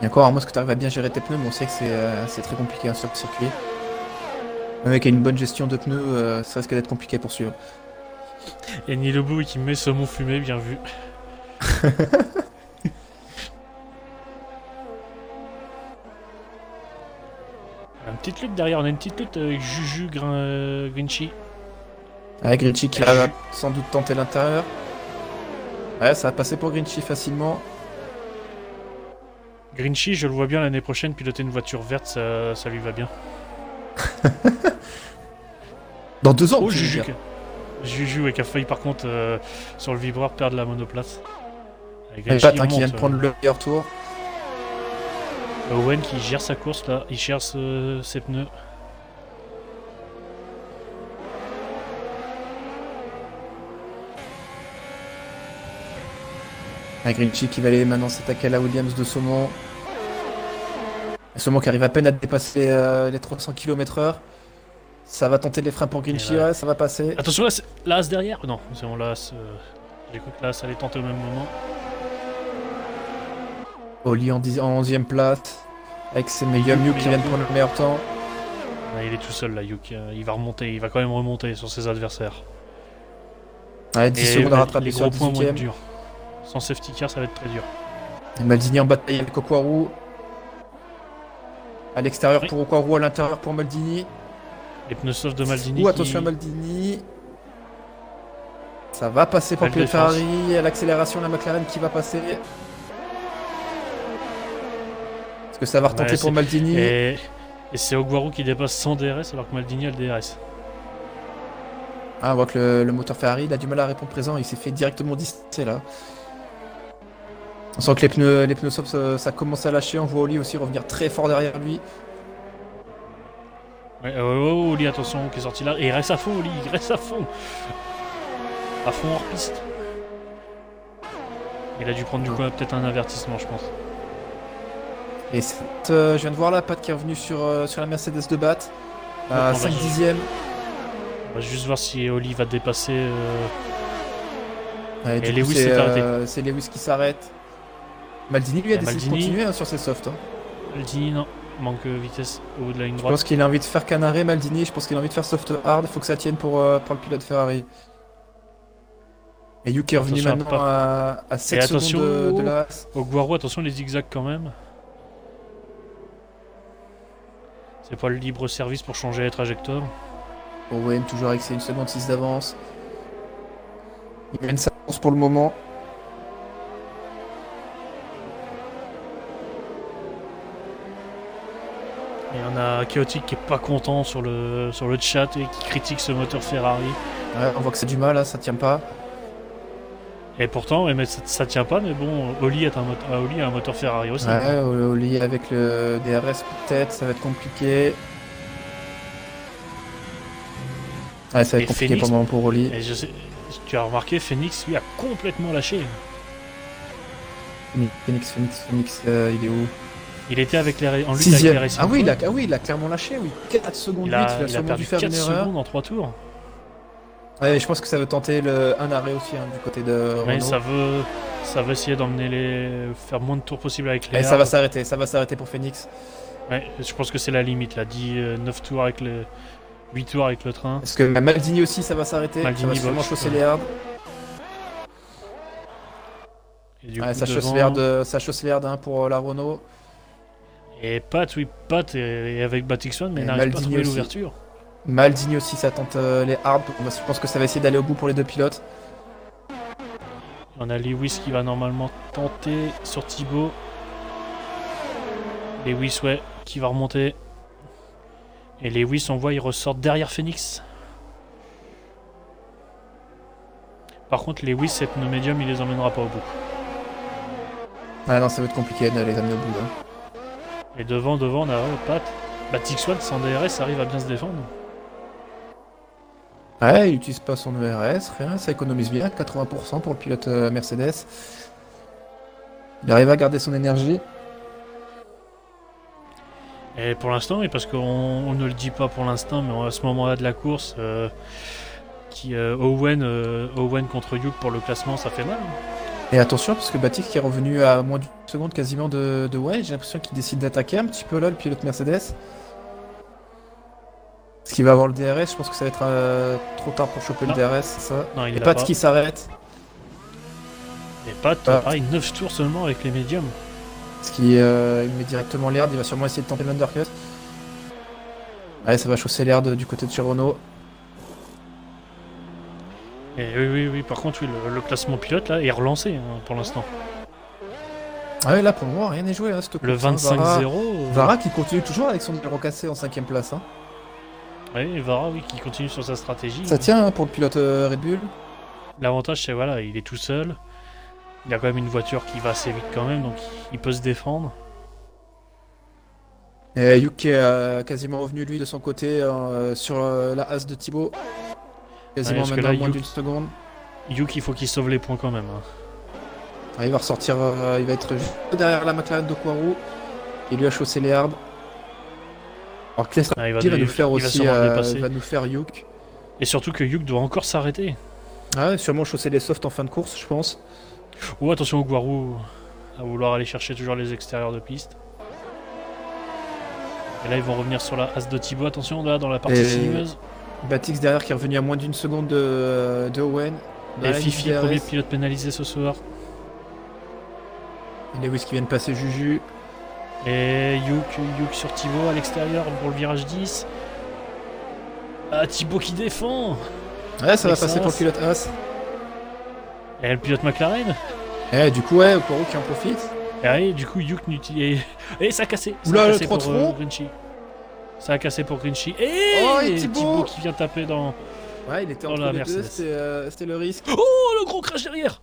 Et encore, à moins que tu arrives à bien gérer tes pneus, mais on sait que c'est très compliqué hein, sur le circuit. Même avec une bonne gestion de pneus, ça risque d'être compliqué pour suivre. Et Nilobu qui met saumon fumé, bien vu. petite lutte derrière, on a une petite lutte avec Juju Grinchy. Avec Grinchy qui va sans doute tenter l'intérieur. Ouais, ça va passer pour Grinchy facilement. Grinchy, je le vois bien l'année prochaine piloter une voiture verte, ça lui va bien. Dans 2 ans, Oh, tu veux Juju, dire. Juju qui a failli par contre sur le vibreur perdre la monoplace. Avec Et Grinchy, Pat il qui vient de remonte, prendre le meilleur tour. Owen qui gère sa course là, il cherche ses pneus. Avec Grinchy qui va aller maintenant s'attaquer à la Williams de Saumon. Et Saumon qui arrive à peine à dépasser les 300 km/h. Ça va tenter les freins pour Grinchy, là- ouais, ça va passer. Attention là, l'As derrière. Non, c'est bon l'As. J'ai cru que l'As allait tenter au même moment. Oli en 11ème place. Avec ses meilleurs Mew qui viennent prendre le meilleur temps. Ah, il est tout seul là, Yuki. Il va remonter, il va quand même remonter sur ses adversaires. Ouais, 10 secondes à rattraper les sur gros le points vont être 18ème. durs. Sans safety car, ça va être très dur. Et Maldini en bataille avec Okwaru. À l'extérieur Oui. pour Okwaru, à l'intérieur pour Maldini. Les pneus soft de Maldini. Ouh, attention à Maldini. Ça va passer pour Belle le défense. Ferrari. À l'accélération, la McLaren qui va passer. Est-ce que ça va retenter Ouais, pour Maldini? Et c'est Ogwaru qui dépasse sans DRS alors que Maldini a le DRS. Ah, on voit que le moteur Ferrari il a du mal à répondre présent. Il s'est fait directement disser là. On sent que les pneus soft ça commence à lâcher. On voit Oli aussi revenir très fort derrière lui. Ouais, oh, Oli, attention, qui est sorti là. Et il reste à fond, Oli, il reste à fond. À fond hors piste. Il a dû prendre du coup peut-être un avertissement, je pense. Et je viens de voir là, Pat qui est revenu sur la Mercedes de Bat. À Attends, 5 vas-y. dixièmes. On va juste voir si Oli va dépasser. Ouais, du Et coup, Lewis s'est arrêté. c'est Lewis qui s'arrête. Maldini lui a Et décidé de Maldini- continuer hein, sur ses softs. Hein. Maldini, non. Manque vitesse au bout de la ligne Je droite. pense qu'il a envie de faire qu'un arrêt Maldini. Je pense qu'il a envie de faire soft hard. Il faut que ça tienne pour le pilote Ferrari. Et Yuki est revenu Attention à maintenant à 7 Et attention, secondes de la. Ogwaru, attention les zigzags quand même. C'est pas le libre service pour changer les trajectoires. Owen toujours avec ses 1 seconde 6 d'avance. Il mène sa course pour le moment. Et on a Chaotic qui est pas content sur le chat et qui critique ce moteur Ferrari. Ouais, on voit que c'est du mal, là, ça tient pas. Et pourtant, mais ça tient pas, mais bon, Oli a un moteur Ferrari aussi. Ouais, Oli avec le DRS peut-être, ça va être compliqué. Ouais, ça va Et être compliqué Phoenix- pour le moment pour Oli. Et je sais, tu as remarqué, Phoenix lui a complètement lâché. Phoenix, il est où? Il était avec en lutte avec les Sixième. Racing Ah oui, Point. il a clairement lâché, oui. 4 secondes 8, il a Il a sûrement perdu dû faire 4 une erreur. secondes en 3 tours. Ouais, je pense que ça veut tenter un arrêt aussi hein, du côté de Mais Renault. ça veut essayer faire moins de tours possible avec les Et ça va s'arrêter pour Phoenix. Ouais, je pense que c'est la limite là. 9 tours avec 8 tours avec le train. Parce que Maldini aussi, ça va s'arrêter. Maldini Ça va sûrement boxe, chausser ouais. les hards. Et du Ouais, coup, ça chausse devant- les hards hein, pour la Renault. Et Pat est avec Batixon, mais Et n'arrive pas à Maldini trouver aussi. l'ouverture. Maldini aussi, ça tente les hards. Je pense que ça va essayer d'aller au bout pour les deux pilotes. On a Lewis qui va normalement tenter sur Thibaut. Lewis, ouais, qui va remonter. Et Lewis, on voit, il ressort derrière Phoenix. Par contre, Lewis, ces pneus médium, il les emmènera pas au bout. Ah non, ça va être compliqué de les amener au bout. Hein. Et devant, on a Pat. Batixon sans DRS arrive à bien se défendre. Ouais, il utilise pas son ERS, rien, ça économise bien, 80% pour le pilote Mercedes. Il arrive à garder son énergie. Et pour l'instant, et parce qu'on ne le dit pas pour l'instant, mais à ce moment-là de la course, Owen contre Hugh pour le classement, ça fait mal. Et attention, parce que Batik qui est revenu à moins d'une seconde quasiment de Way, j'ai l'impression qu'il décide d'attaquer un petit peu là, le pilote Mercedes. Parce qu'il va avoir le DRS, je pense que ça va être trop tard pour choper Non. le DRS, c'est ça. Non, il Et l'a Pat pas. qui s'arrête, Et Pat, Ah. pareil, 9 tours seulement avec les médiums. parce qu'il il met directement l'herbe, il va sûrement essayer de tenter l'undercut. Ouais, ça va chausser l'air du côté de chez Renault. Et oui, par contre, oui, le classement pilote là est relancé hein, pour l'instant. Ouais, là pour le moment, rien n'est joué, hein, cette Le course. Hein. 25-0. Vara qui continue toujours avec son numéro cassé en 5ème place. Hein. Ouais, Vara, oui, qui continue sur sa stratégie. Ça tient hein, pour le pilote Red Bull. L'avantage, c'est voilà, il est tout seul. Il a quand même une voiture qui va assez vite quand même, donc il peut se défendre. Et Yuki est quasiment revenu lui de son côté sur la As de Thibaut. Quasiment Ouais, parce que maintenant là, moins d'une seconde. Yuki, il faut qu'il sauve les points quand même. Hein. Ah, il va ressortir, il va être juste derrière la McLaren de Quaru. Il lui a chaussé les hardes. Alors que Ah, il va nous faire il va aussi, sûrement le dépasser. va nous faire Yuk. Et surtout que Yuk doit encore s'arrêter. Ah ouais, sûrement chausser les softs en fin de course, je pense. Ou attention au Guarou à vouloir aller chercher toujours les extérieurs de piste. Et là, ils vont revenir sur la As de Thibaut. Attention, là, dans la partie sinueuse. Batix derrière qui est revenu à moins d'une seconde de Owen. Et Fifi, premier pilote pénalisé ce soir. Lewis qui vient de passer Juju. Et Yuk sur Thibaut à l'extérieur pour le virage 10. Ah, Thibaut qui défend. Ouais, ça va passer pour le pilote As. Et le pilote McLaren. Du coup, ouais, Quaru qui en profite. Et du coup, Yuk n'utilise. Et ça a cassé. Oula, le cassé pour trop. Grinchy. Ça a cassé pour Grinchy. Et Thibaut qui vient taper dans. Ouais, il était dans entre la les deux, Mercedes. c'était le risque. Oh, le gros crash derrière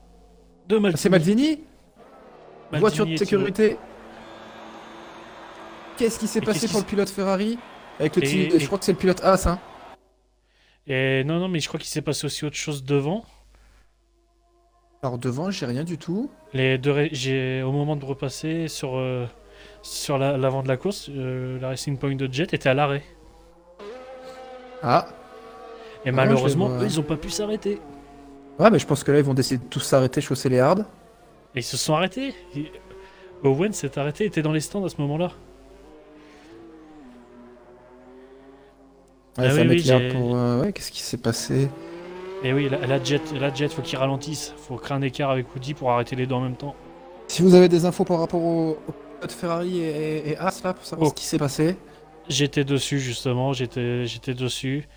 de Maldini. C'est Maldini. Maldini Voiture de et sécurité. Qu'est-ce qui s'est Mais passé qu'est-ce pour le pilote Ferrari? Avec le Et- je crois que c'est le pilote As, hein. Et non, mais je crois qu'il s'est passé aussi autre chose devant. Alors devant, j'ai rien du tout. Au moment de repasser sur l'avant de la course, la Racing Point de Jet était à l'arrêt. Ah. Et Ah, malheureusement, je vais- eux, ils ont pas pu s'arrêter. Ouais, mais je pense que là, ils vont décider de tous s'arrêter, chausser les hards. Et ils se sont arrêtés. Owen s'est arrêté, était dans les stands à ce moment-là. Ouais, Ah ça oui, va mettre oui, les hards pour... Ouais, qu'est-ce qui s'est passé? Et oui, la Jet, faut qu'ils ralentissent. Faut créer un écart avec Woody pour arrêter les deux en même temps. Si vous avez des infos par rapport au pilote Ferrari et As, là, pour savoir ce qui s'est passé. J'étais dessus justement, j'étais dessus.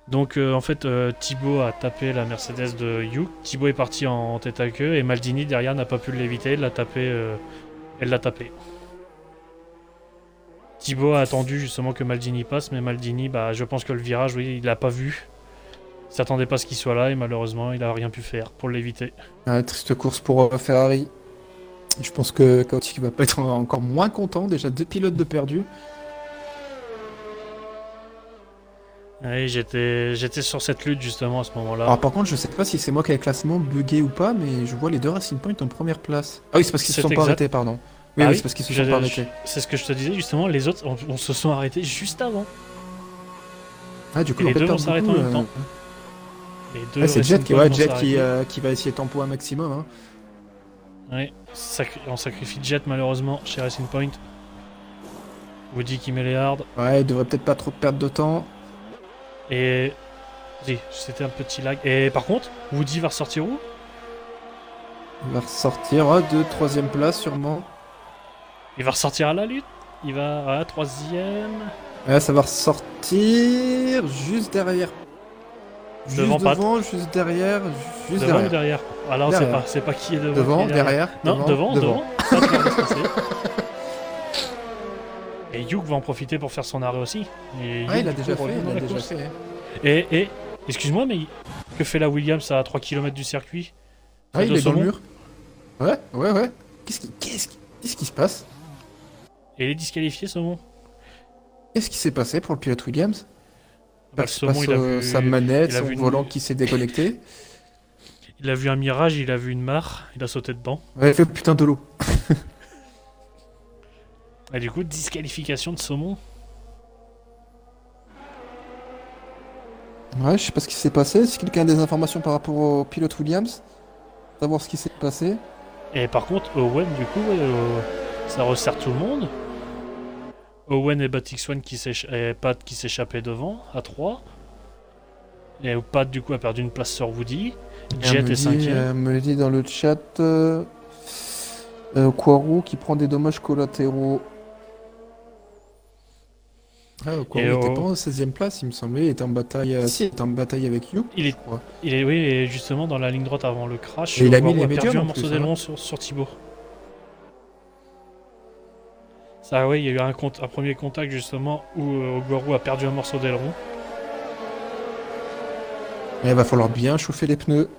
Donc en fait Thibaut a tapé la Mercedes de Yuk. Thibaut est parti en tête à queue et Maldini derrière n'a pas pu l'éviter, elle l'a tapé. Thibaut a attendu justement que Maldini passe, mais Maldini, bah je pense que le virage, oui, il l'a pas vu. Il s'attendait pas à ce qu'il soit là et malheureusement il a rien pu faire pour l'éviter. Ouais, triste course pour Ferrari. Je pense que Kautik va pas être encore moins content. Déjà 2 pilotes de perdus. Oui, j'étais sur cette lutte justement à ce moment-là. Alors par contre, je sais pas si c'est moi qui ai le classement bugué ou pas, mais je vois les deux Racing Point en première place. Ah oui, c'est parce qu'ils se C'est sont pas exact. arrêtés, pardon. Oui, Ah oui, c'est parce qu'ils se sont pas arrêtés. C'est ce que je te disais justement, les autres on se sont arrêtés juste avant. Ah, du coup, Et on les peut deux vont perdre s'arrêter en beaucoup, même temps. Les deux Ouais, c'est Racing Jet qui, Point ouais, vont Jet s'arrêter. qui va essayer de tempo un maximum. Hein. Ouais, on sacrifie Jet malheureusement chez Racing Point. Woody qui met les hards. Ouais, il devrait peut-être pas trop perdre de temps. Et. Oui, c'était un petit lag. Et par contre, Woody va ressortir où? Il va ressortir de 3ème place sûrement. Il va ressortir à la lutte. Il va à la 3ème. Ouais, ça va ressortir juste derrière. Juste Devant Pat. devant, juste derrière, juste Devant ou derrière. derrière? Alors Derrière. c'est pas qui est devant. Devant, qui est derrière. Non, devant. devant. Pat va laisser passer. Et Yuk va en profiter pour faire son arrêt aussi. Et Ouais, Yuk, il a du déjà coup, fait, revient il dans a la déjà course. fait. Et excuse-moi, mais que fait la Williams à 3 km du circuit? Ah, il de est dans le saumon. mur. Ouais. Qu'est-ce qui se passe? Et il est disqualifié, Saumon. Qu'est-ce qui s'est passé pour le pilote Williams? Bah, le Saumon, Passe, il a vu sa manette, il a son vu une- volant qui s'est déconnecté. Il a vu un mirage, il a vu une mare, il a sauté dedans. Ouais, il fait putain de l'eau. Et du coup, disqualification de Saumon. Ouais, je sais pas ce qui s'est passé. Si quelqu'un a des informations par rapport au pilote Williams, savoir ce qui s'est passé. Et par contre, Owen, du coup, ça resserre tout le monde. Owen et Batix One et Pat qui s'échappaient devant, à 3. Et Pat, du coup, a perdu une place sur Woody. Jet est 5ème. me le dit dans le chat. Quaru qui prend des dommages collatéraux. Ocon, Et il était pas en 16ème place, il me semblait. Il était en bataille, si, il était en bataille avec You, il je est, crois. il est, oui, et justement dans la ligne droite avant le crash, Et il a mis Guarou les a perdu médiums un en morceau plus, d'aileron hein. sur Thibaut. Ça, oui, il y a eu un premier contact justement où Guarou a perdu un morceau d'aileron. Et il va falloir bien chauffer les pneus.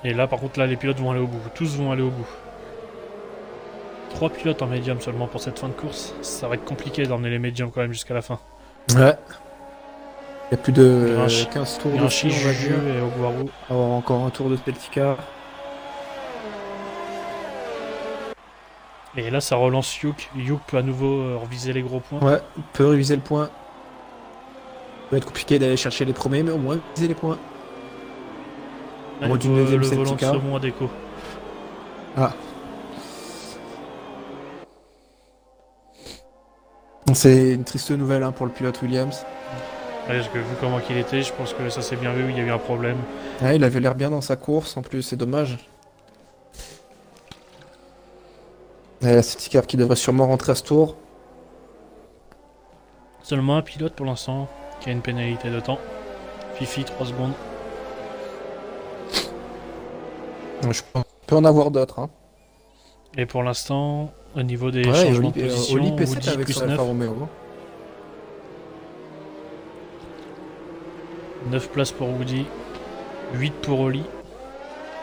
Et là, par contre, là, les pilotes vont aller au bout. Tous vont aller au bout. 3 pilotes en médium seulement pour cette fin de course. Ça va être compliqué d'emmener les médiums quand même jusqu'à la fin. Ouais. Il y a plus de Grinch- 15 tours Grinchy, dessus, on va Juju dire. et Oguaru. Alors encore un tour de safety car. Et là, ça relance Yuk. Yuk peut à nouveau reviser les gros points. Ouais, il peut réviser le point. Ça va être compliqué d'aller chercher les premiers, mais au moins viser les points. Là, moins d'une neuvième le safety volant de car. saumon à déco. Ah. C'est une triste nouvelle hein, pour le pilote Williams. Ouais, parce que vu comment qu'il était, je pense que ça s'est bien vu, il y a eu un problème. Ouais, il avait l'air bien dans sa course en plus, c'est dommage. Et la safety car qui devrait sûrement rentrer à ce tour. Seulement un pilote pour l'instant qui a une pénalité de temps. Fifi, 3 secondes. Je pense qu'on peut en avoir d'autres. Hein. Et pour l'instant, au niveau des Ouais, changements de position, Oli P7 Woody avec plus son 9. Alfa Romeo. 9 places pour Woody, 8 pour Oli.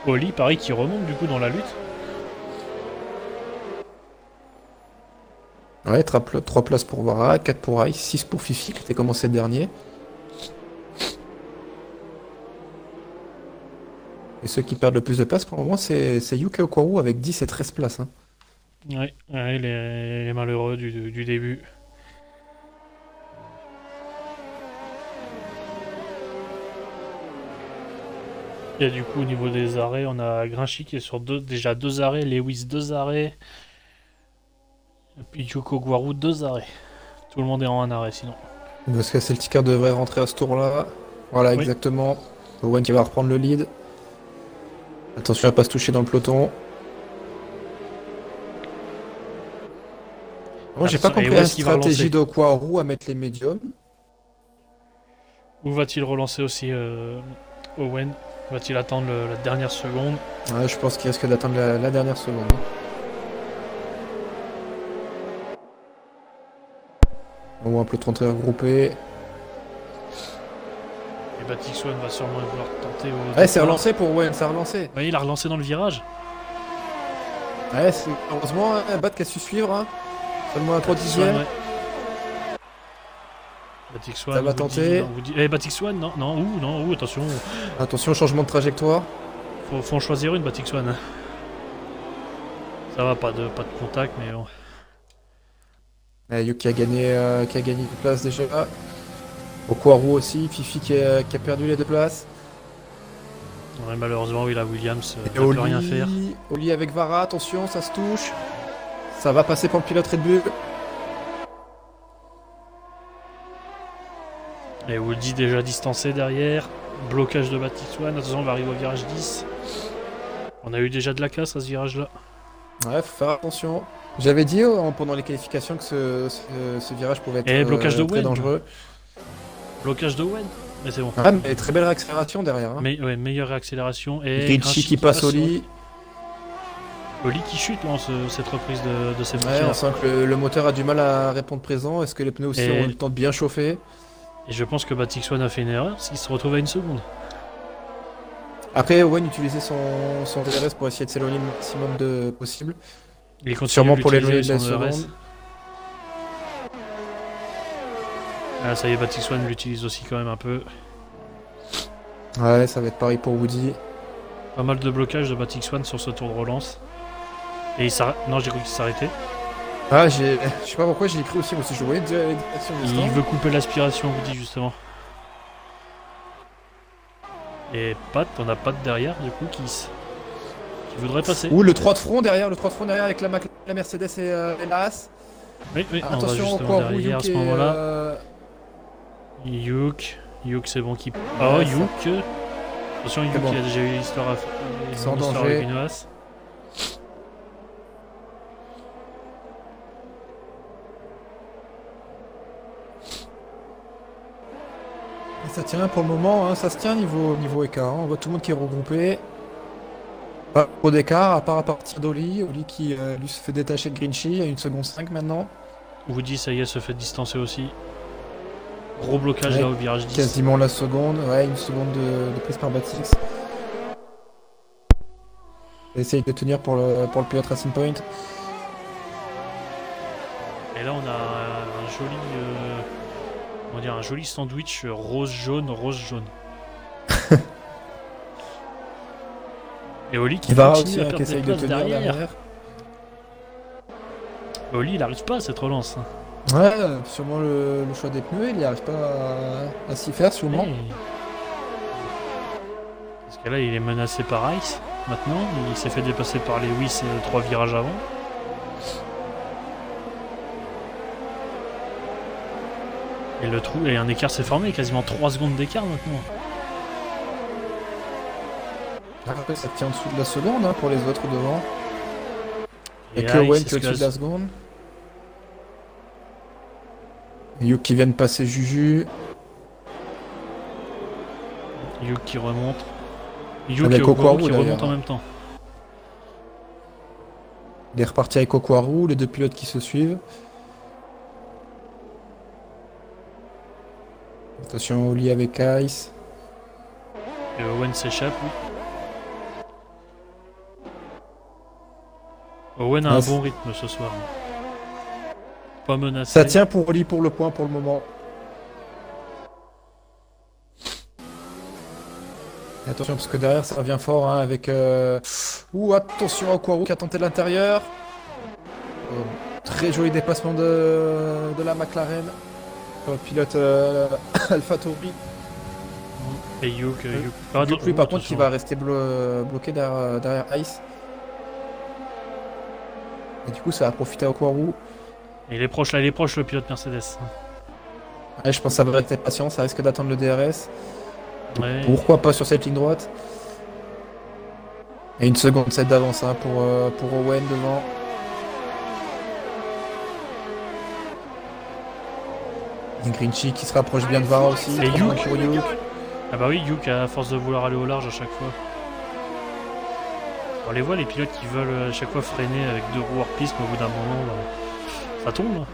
Oli, pareil, qui remonte du coup dans la lutte. Ouais, 3 places pour Vara, 4 pour Ice, 6 pour Fifi qui était commencé dernier. Et ceux qui perdent le plus de places pour le moment, c'est Yuka Okwaru avec 10 et 13 places. Hein. Ouais, les malheureux du début. Et du coup, au niveau des arrêts, on a Grinchy qui est sur déjà 2 arrêts, Lewis 2 arrêts, et puis Yoko Guaru 2 arrêts. Tout le monde est en un arrêt sinon. Parce que Celtic Car devrait rentrer à ce tour-là. Voilà, Oui. exactement. Owen qui va reprendre le lead. Attention à pas se toucher dans le peloton. Moi, j'ai pas Attention, et compris où la est-ce qu'il va stratégie relancer d'Okwaru à mettre les médiums. Où va-t-il relancer aussi Owen? Va-t-il attendre la dernière seconde? Ouais, je pense qu'il risque d'attendre la dernière seconde. Au moins un peloton très regroupé. Et Batixwan va sûrement vouloir tenter au Ouais, c'est départ. relancé pour Owen, ça a relancé. Ouais, il a relancé dans le virage. Ouais, heureusement, hein, Bat qui a su suivre. Hein. Seulement un 3 dixièmes. Ouais. Batixwan, Ça va tenter. Batixwan, non, attention. Attention, changement de trajectoire. Faut en choisir une, Batixwan. Ça va, pas de contact, mais bon. Yuk qui a gagné une place déjà. Okwaru aussi, Fifi qui a perdu les 2 places. Ouais, malheureusement, oui, la Williams Et ne peut rien faire. Oli avec Vara, attention, ça se touche. Ça va passer pour le pilote Red Bull. Et Woody déjà distancé derrière. Blocage de Batixwan. Attention, on va arriver au virage 10. On a eu déjà de la casse à ce virage-là. Ouais, faut faire attention. J'avais dit pendant les qualifications que ce virage pouvait être blocage de très Wen. dangereux. Blocage de Owen. Mais c'est bon. Ah, mais très belle réaccélération derrière. Hein. Mais, ouais, meilleure réaccélération. Et Ricci qui passe au lit. Oli qui chute là, cette reprise de ses Ouais, on moteurs. sent que le moteur a du mal à répondre présent. Est-ce que les pneus aussi Et- ont eu le temps de bien chauffer? Et je pense que Batixwan a fait une erreur, parce qu'il se retrouve à une seconde. Après, Owen utilisait son DRS pour essayer de s'éloigner le maximum de possible. Il continue Sûrement pour d'utiliser l'éloigner de la son ERS. seconde. Ah, ça y est, Batixwan l'utilise aussi quand même un peu. Ouais, ça va être pareil pour Woody. Pas mal de blocage de Batixwan sur ce tour de relance. Et il s'arrête. Non, j'ai cru qu'il s'arrêtait. Ah, je sais pas pourquoi j'ai écrit aussi, parce que je voyais déjà les directions du Il stand. veut couper l'aspiration, vous dit justement. Et Pat, on a Pat derrière, du coup, qui voudrait passer. Ouh, le 3 de front derrière avec la Mercedes et la Haas. Oui, on va Attention, justement Okwaru, derrière à ce Yuk et, moment-là. Yuk, c'est bon qui. Oh, Ouais, Yuk. Attention, Yuk, bon. il a déjà eu l'histoire Sans une histoire danger. avec une Haas. Ça tient pour le moment, hein, ça se tient niveau écart. Hein. On voit tout le monde qui est regroupé. Pas trop d'écart, à part à partir d'Oli. Oli qui lui se fait détacher de Grinchy à 1 seconde 5 maintenant. Woody, ça y est, se fait distancer aussi. Gros blocage Ouais, là au virage 10. quasiment la seconde, ouais, 1 seconde de prise par Batix. Essaye de tenir pour le pilote Racing Point. Et là, on a un joli, on va dire un joli sandwich rose-jaune, rose-jaune. Et Oli qui Il va continue aussi à hein, qui perdre des essaye de places tenir derrière. derrière. Oli, il n'arrive pas à cette relance. Hein. Ouais, sûrement le choix des pneus, il n'y arrive pas à s'y faire sûrement. Ouais. Parce que là, il est menacé par Ice. Maintenant, il s'est fait dépasser par Lewis 3 virages avant. Et le trou, et un écart s'est formé, quasiment 3 secondes d'écart maintenant. Après, ça tient en dessous de la seconde hein, pour les autres devant. Et Et que Owen Ice, qui est au-dessus de est-ce la seconde. Yuk qui vient de passer Juju. Yuk qui remonte. Yuk Avec et Okwaru Okwaru, qui remontent d'ailleurs. en même temps. Il est reparti avec Okwaru, les deux pilotes qui se suivent. Attention, Oli avec Ice. Et Owen s'échappe, oui. Owen a un bon rythme ce soir. Pas menacé. Ça tient pour Oli pour le point pour le moment. Attention parce que derrière ça revient fort hein, avec... Ouh attention à Okwaru qui a tenté l'intérieur. Très joli dépassement de la McLaren. Le pilote AlphaTauri. Et Yuk. Yuk lui par contre qui va rester bloqué derrière Ice. Et du coup ça va profiter à Okwaru. Il est proche là, il est proche le pilote Mercedes. Ouais, je pense que ça va rester patient, ça risque d'attendre le DRS. Ouais. Pourquoi pas sur cette ligne droite. Et 1 seconde 7 d'avance hein, pour Owen devant. Grinchy qui se rapproche bien de Vara aussi. Et Trop loin Yuk. pour Yuk. Ah bah oui, Yuk à force de vouloir aller au large à chaque fois. On les voit les pilotes qui veulent à chaque fois freiner avec 2 roues hors piste, mais au bout d'un moment, bah, ça tombe.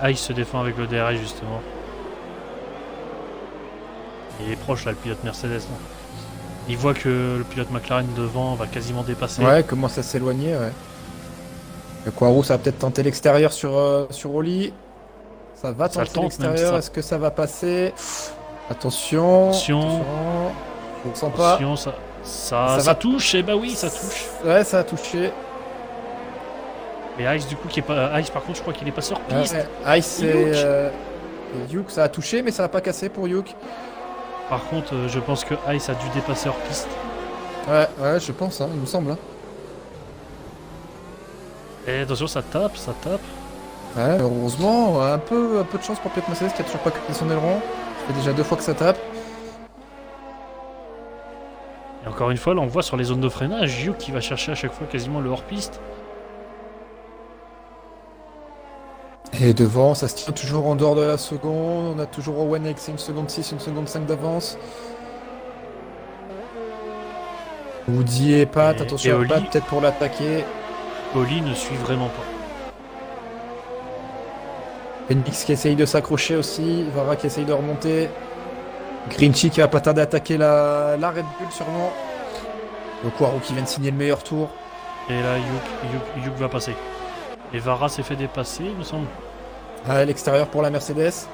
Ice se défend avec le DRS justement. Il est proche là le pilote Mercedes. Là. Il voit que le pilote McLaren devant va quasiment dépasser. Ouais, commence à s'éloigner. Ouais. Le Quarou, ça va peut-être tenter l'extérieur sur Oli. Ça va Ça tenter tente l'extérieur. même, ça. Est-ce que ça va passer? Attention. Attention. Je ne sens pas. Attention, ça va touche, et bah oui, ça touche. Ouais, ça a touché. Mais Ice du coup qui est pas. Ice par contre je crois qu'il est passé hors piste. Ouais. Ice et Yuk. Yuk, ça a touché, mais ça n'a pas cassé pour Yuk. Par contre je pense que Ice a dû dépasser hors piste. Ouais, je pense, hein, il me semble. Hein. Et attention ça tape, ça tape. Ouais, heureusement, un peu de chance pour Piet Mercedes qui a toujours pas quitté son aileron. Ça fait déjà 2 fois que ça tape. Et encore une fois là on voit sur les zones de freinage Yuk qui va chercher à chaque fois quasiment le hors piste. Et devant, ça se tient toujours en dehors de la seconde. On a toujours Owen avec 1 seconde 6, 1 seconde 5 d'avance. Woody et Pat, Et attention à Oli. Pat, peut-être pour l'attaquer. Oli ne suit vraiment pas. Phoenix qui essaye de s'accrocher aussi. Vara qui essaye de remonter. Grinchy qui va pas tarder à attaquer la Red Bull sûrement. Le Quarou qui vient de signer le meilleur tour. Et là Yuk va passer. Et Vara s'est fait dépasser il me semble. À l'extérieur pour la Mercedes.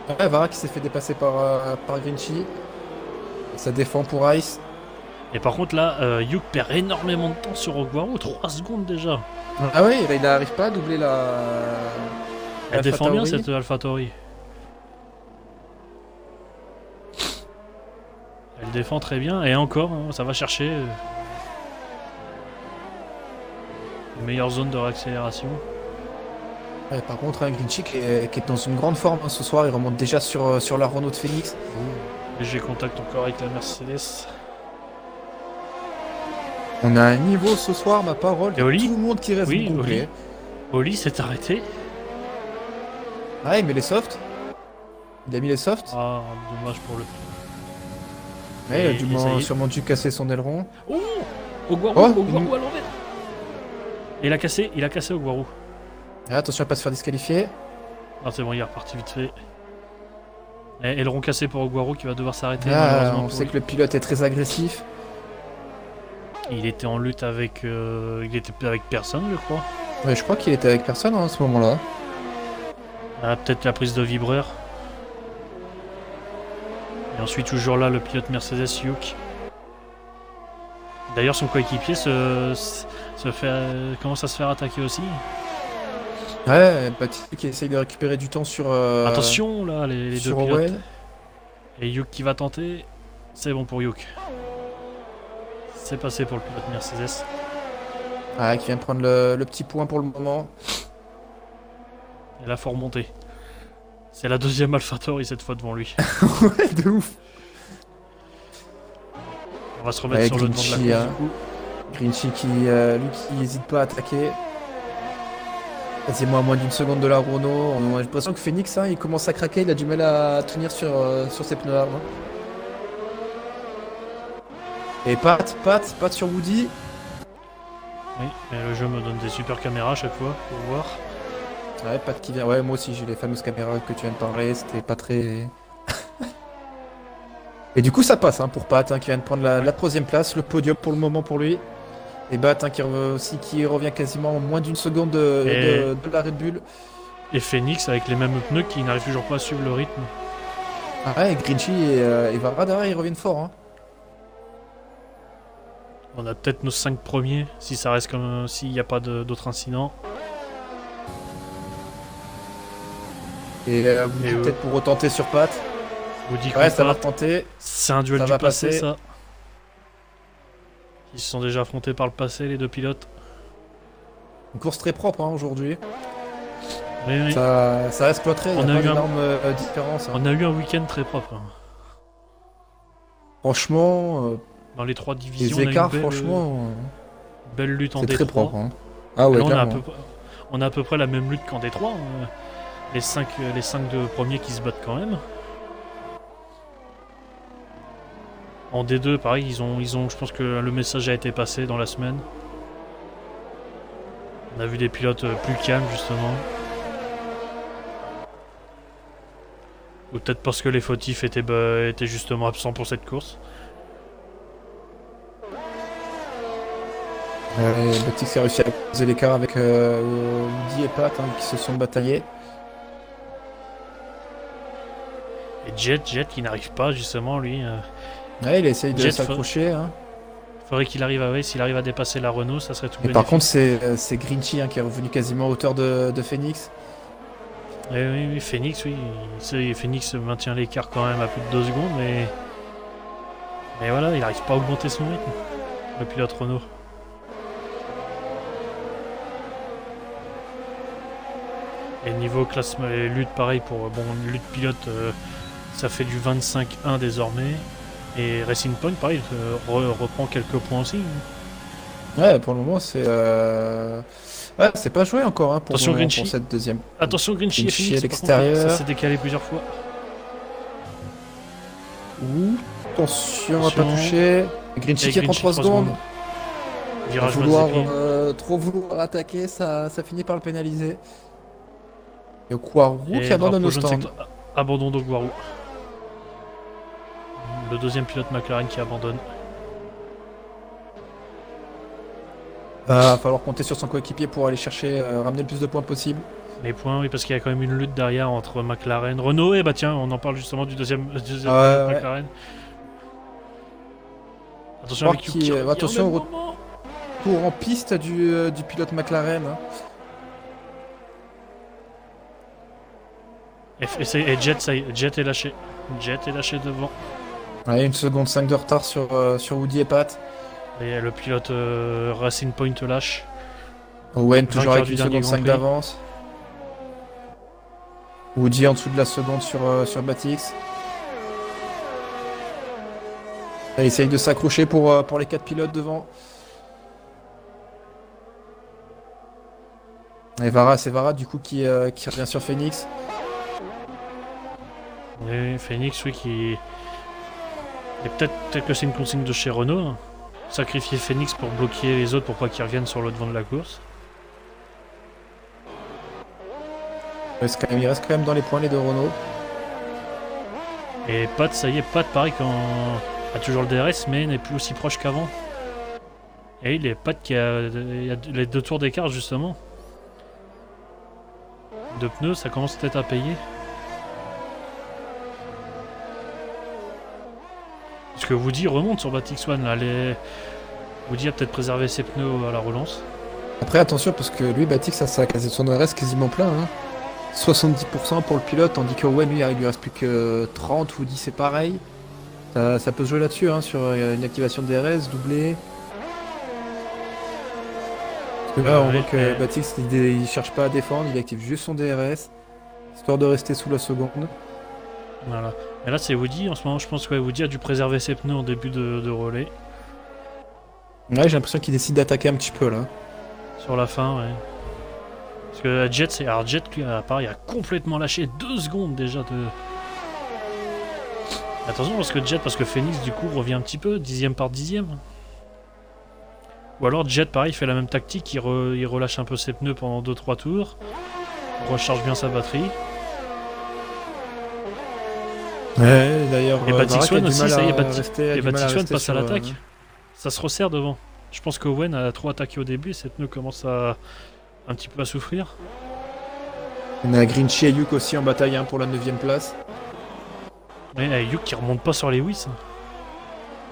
Ouais, Vara qui s'est fait dépasser par Grinchy. Ça défend pour Ice. Et par contre là Yuk perd énormément de temps sur Okwaru, 3 secondes déjà. Ah oui, il n'arrive pas à doubler la... Elle défend bien AlphaTauri. cette AlphaTauri. Elle défend très bien et encore, hein, ça va chercher les meilleures zones de réaccélération. Ouais, par contre, un Grinchy qui est dans une grande forme hein, ce soir. Il remonte déjà sur la Renault de Phoenix. Léger contact encore avec la Mercedes. On a un niveau ce soir, ma parole. Et Oli Tout le monde qui reste Oui, bouclé. Oli s'est arrêté. Ah, il met les softs. Il a mis les softs. Ah, dommage pour le... Ouais, il a Et ça y est. sûrement dû casser son aileron. Oh, Ogwaru, Oh, Ogwaru à l'envers. Et il a cassé Ogwaru. Ah, attention à pas se faire disqualifier. Ah, c'est bon, il est reparti vite fait. Et aileron cassé pour Ogwaru qui va devoir s'arrêter, Ah, malheureusement on pour sait lui. que le pilote est très agressif. Il était en lutte avec... il était avec personne, je crois. Ouais, je crois qu'il était avec personne hein, à ce moment-là. Ah, peut-être la prise de vibreur. Et ensuite, toujours là, le pilote Mercedes Yuke. D'ailleurs, son coéquipier se fait, commence à se faire attaquer aussi. Ouais, Baptiste qui essaye de récupérer du temps sur. Attention, là, les deux sur pilotes. Owen. Et Yuke qui va tenter. C'est bon pour Yuke. C'est passé pour le pilote Mercedes. Ah, qui vient de prendre le petit point pour le moment. Et là, faut remonter. C'est la deuxième AlphaTauri cette fois devant lui. Ouais, de ouf. On va se remettre Ouais, sur le devant de Grinchy, la course hein. du coup. Grinchy lui qui hésite pas à attaquer. Quasiment à moins d'une seconde de la Renault. On a l'impression que Phoenix, hein, il commence à craquer. Il a du mal à tenir sur ses pneus avant. Et Pat sur Woody. Oui, mais le jeu me donne des super caméras à chaque fois pour voir. Ouais, Pat qui vient. Ouais, moi aussi j'ai les fameuses caméras que tu viens de parler. C'était pas très. Et du coup, ça passe hein, pour Pat hein, qui vient de prendre la troisième place, le podium pour le moment pour lui. Et Bat hein, qui revient quasiment en moins d'une seconde de la Red Bull. Et Phoenix avec les mêmes pneus qui n'arrivent toujours pas à suivre le rythme. Ah ouais, Grinchy et Varra derrière, ils reviennent fort. Hein. On a peut-être nos 5 premiers si ça reste comme s'il n'y a pas d'autres incidents. Et vous Et dites peut-être pour retenter sur Pat. Je vous dis Ouais, qu'on ça va part. retenter. C'est un duel Ça du va passé, passer. ça. Ils se sont déjà affrontés par le passé, les deux pilotes. Une course très propre hein, aujourd'hui. Oui, oui. Ça reste cloîtré, il On n'y a a pas eu un- d'énorme différence. Hein. On a eu un week-end très propre. Hein. Franchement, Dans les 3 divisions, les on a écarts, eu une franchement, belle lutte en c'est D3. très propre. Hein. Ah ouais, Là, clairement. on a à peu près la même lutte qu'en D3. Hein. Les 5 de premiers qui se battent quand même. En D2, pareil, je pense que le message a été passé dans la semaine. On a vu des pilotes plus calmes, justement. Ou peut-être parce que les fautifs étaient justement absents pour cette course. Baptiste a réussi à poser l'écart avec Woody et Pat hein, qui se sont bataillés. Et Jet qui n'arrive pas, justement, lui. Ouais, il essaye de Jet s'accrocher. Hein. Faudrait qu'il arrive s'il arrive à dépasser la Renault, ça serait tout Et bénéfique. par contre, c'est Grinchy hein, qui est revenu quasiment à hauteur de Phoenix. Oui, Phoenix, oui. Phoenix maintient l'écart quand même à plus de 2 secondes, mais voilà, il n'arrive pas à augmenter son rythme, le pilote Renault. Et niveau classement et lutte, pareil pour lutte pilote, ça fait du 25-1 désormais. Et Racing Point, pareil, reprend quelques points aussi. Ouais, pour le moment, ouais, c'est pas joué encore hein, Attention, Grinchy. pour cette deuxième. Attention, Grinchy et Grinchy Phoenix, à par contre, l'extérieur. ça s'est décalé plusieurs fois. Ouh, attention à Attention. pas toucher. Grinchy Et qui prend Grinchy, 3 3 secondes. Virage Trop vouloir attaquer, ça finit par le pénaliser. Et Quarou qui Et abandonne drapeau au jaune, stand. c'est abandon d'Ogwaru. Le deuxième pilote McLaren qui abandonne. Va falloir compter sur son coéquipier pour aller chercher, ramener le plus de points possible. Les points, oui, parce qu'il y a quand même une lutte derrière entre McLaren, Renault, et bah tiens, on en parle justement du deuxième Ouais, pilote ouais. McLaren. Attention avec Yuki, Attention au même au moment. retour en piste du pilote McLaren. Hein. Et Jet, ça y est, Jet est lâché. Jet est lâché devant. Ouais, 1 seconde 5 de retard sur Woody et Pat. Et le pilote Racing Point lâche. Owen toujours Vainqueur avec du 1 dernier seconde Grand 5 Prix. d'avance. Woody en dessous de la seconde sur Batix. Il essaye de s'accrocher pour les 4 pilotes devant. Et c'est Varra du coup qui revient sur Phoenix. Et Phoenix, oui, qui... Et peut-être que c'est une consigne de chez Renault, hein. Sacrifier Phoenix pour bloquer les autres pour pas qu'ils reviennent sur le devant de la course. Il reste quand même dans les points, les deux Renault. Et Pat, ça y est, Pat, pareil, quand a toujours le DRS, mais n'est plus aussi proche qu'avant. Et il est Pat qui a, il y a les 2 tours d'écart, justement. De pneus, ça commence peut-être à payer. Parce que Woody remonte sur Batix One, là. Woody a peut-être préservé ses pneus à la relance. Après, attention, parce que lui, Batix, ça a son DRS quasiment plein. Hein. 70% pour le pilote, tandis que Owen, lui, il lui reste plus que 30, Woody, c'est pareil. Ça peut se jouer là-dessus, hein, sur une activation de DRS, doublé. Parce que là, on voit que Batix, il cherche pas à défendre, il active juste son DRS, histoire de rester sous la seconde. Voilà. Et là, c'est Woody. En ce moment, je pense que Woody a dû préserver ses pneus en début de relais. Ouais, j'ai l'impression qu'il décide d'attaquer un petit peu, là. Sur la fin, ouais. Parce que Jet, alors Jet, lui, à part, il a complètement lâché 2 secondes déjà de... Attention, parce que Phoenix, du coup, revient un petit peu, 10e par 10e. Ou alors Jet, pareil, fait la même tactique, il relâche un peu ses pneus pendant 2-3 tours, recharge bien sa batterie. Ouais, d'ailleurs, Et Batix One aussi, ça y est, Batix One passe à l'attaque. Ça se resserre devant. Je pense que Owen a trop attaqué au début et ses pneus commencent à un petit peu à souffrir. On a Grinchy et Yuk aussi en bataille, hein, pour la 9ème place. Mais Yuk qui remonte pas sur les Whis.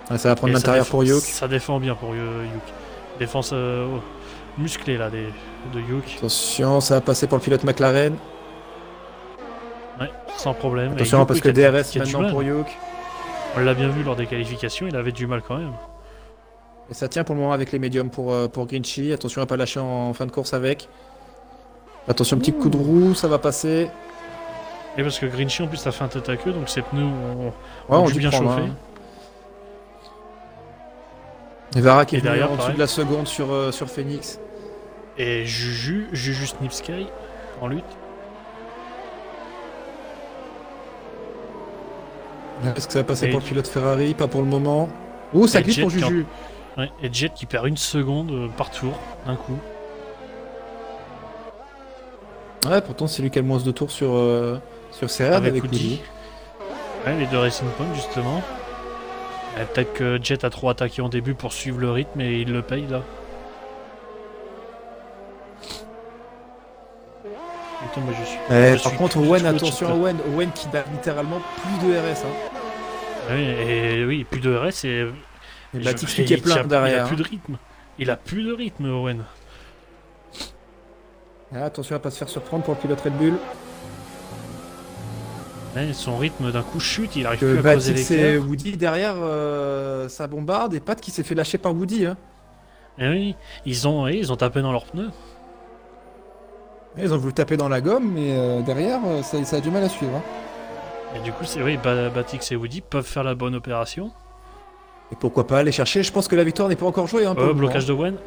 Ah, ça va prendre l'intérieur pour Yuk. Ça défend bien pour Yuk. Défense musclée là de Yuk. Attention, ça va passer pour le pilote McLaren. Ouais, sans problème. Attention, Yuk, parce que DRS maintenant pour Yuk. On l'a bien vu lors des qualifications, il avait du mal quand même. Et ça tient pour le moment avec les médiums pour Grinchy. Attention à pas lâcher en fin de course avec. Attention, petit coup de roue, ça va passer. Et parce que Grinchy en plus a fait un tête à queue, donc ses pneus ont dû bien chauffer. Hein. Et Vara qui est derrière, en dessous de la seconde sur Phoenix. Et Juju Snipsky en lutte. Est-ce que ça va passer pour le pilote Ferrari? Pas pour le moment. Ouh, ça glisse pour Juju. Ouais, et Jet qui perd 1 seconde par tour, d'un coup. Ouais, pourtant c'est lui qui a le moins de tours sur Serra avec Woody. Ouais, les 2 Racing Point justement. Peut-être que Jet a trop attaqué en début pour suivre le rythme et il le paye là. Putain, moi, par contre, Owen, attention à Owen. Owen qui a littéralement plus de RS. Hein. Oui, plus de RS et Batix qui est plein derrière. Il a plus de rythme. Il a plus de rythme, Owen. Attention à pas se faire surprendre pour le pilote Red Bull. Ouais, son rythme d'un coup chute, il arrive plus à creuser l'écart. Et Woody derrière, ça bombarde et Pat qui s'est fait lâcher par Woody. Hein. Et oui, ils ont tapé dans leurs pneus. Ils ont voulu taper dans la gomme, mais derrière, ça a du mal à suivre. Hein. Et du coup, Batix et Woody peuvent faire la bonne opération. Et pourquoi pas aller chercher? Je pense que la victoire n'est pas encore jouée. Hein, blocage de Owen.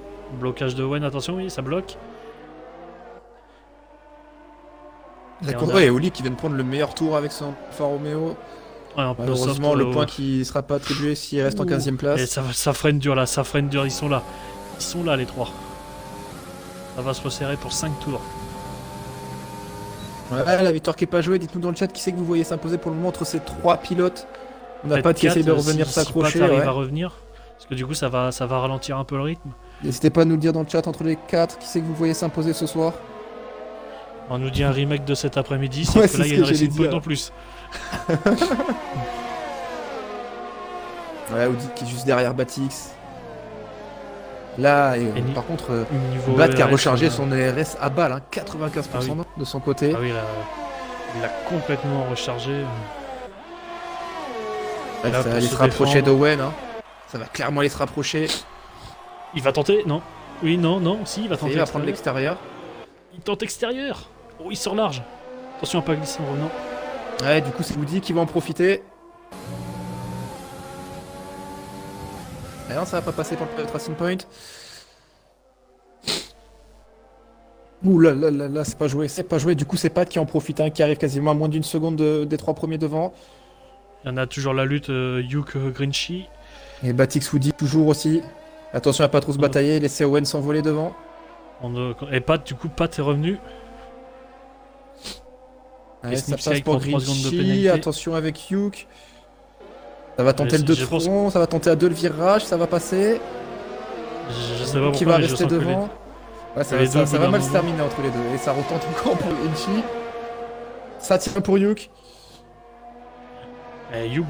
Blocage de Owen, attention, oui, ça bloque. Et Oli qui vient de prendre le meilleur tour avec son Alfa Romeo. Ouais, malheureusement, le point qui sera pas attribué s'il reste en 15ème place. Et ça freine dur là, ça freine dur, ils sont là. Ils sont là les 3. Ça va se resserrer pour 5 tours. Ouais, la victoire qui n'est pas jouée, dites-nous dans le chat qui c'est que vous voyez s'imposer pour le moment entre ces 3 pilotes. On n'a pas qui essaye de revenir s'accrocher. Si Pat arrive à revenir, parce que du coup ça va ralentir un peu le rythme. N'hésitez pas à nous le dire dans le chat entre les 4 qui c'est que vous voyez s'imposer ce soir. On nous dit un remake de cet après-midi, sauf que là il y a une Racing Point en plus. Ouais, Audi qui est juste derrière Batix. Là, par contre, Bat qui a rechargé son RS à balle, hein, 95% de son côté. Ah oui, il l'a complètement rechargé. Ouais, ça va aller se rapprocher d'Owen. Hein. Ça va clairement aller se rapprocher. Il va tenter, non? Oui, non, si, il va tenter. Il va prendre l'extérieur. Il tente extérieur. Oh, il sort large. Attention à pas glisser en revenant. Ouais, du coup, c'est Woody qui va en profiter. Et non, ça va pas passer pour le Racing Point. Ouh là là là là, c'est pas joué, c'est pas joué. Du coup, c'est Pat qui en profite, hein, qui arrive quasiment à moins d'une seconde des trois premiers devant. Il y en a toujours la lutte Yuk Grinchy. Et Batix Woody toujours aussi. Attention à pas trop se batailler, laisser Owen s'envoler devant. Et Pat, du coup, Pat est revenu. Ouais, ça Snipsky passe pour prend 3 secondes de Grinchy. pénalité. Attention avec Hugh. Ça va tenter le 2 de Je pense- front, ça va tenter à 2 le virage, ça va passer. Je sais pas Qui pourquoi, va mais je rester sens que devant. Ouais, ça, les ça- deux, ça au bout va d'un mal se moment. terminer entre les deux. Et ça retente encore pour Grinchy. Ça tient pour Hugh. Et Yuk,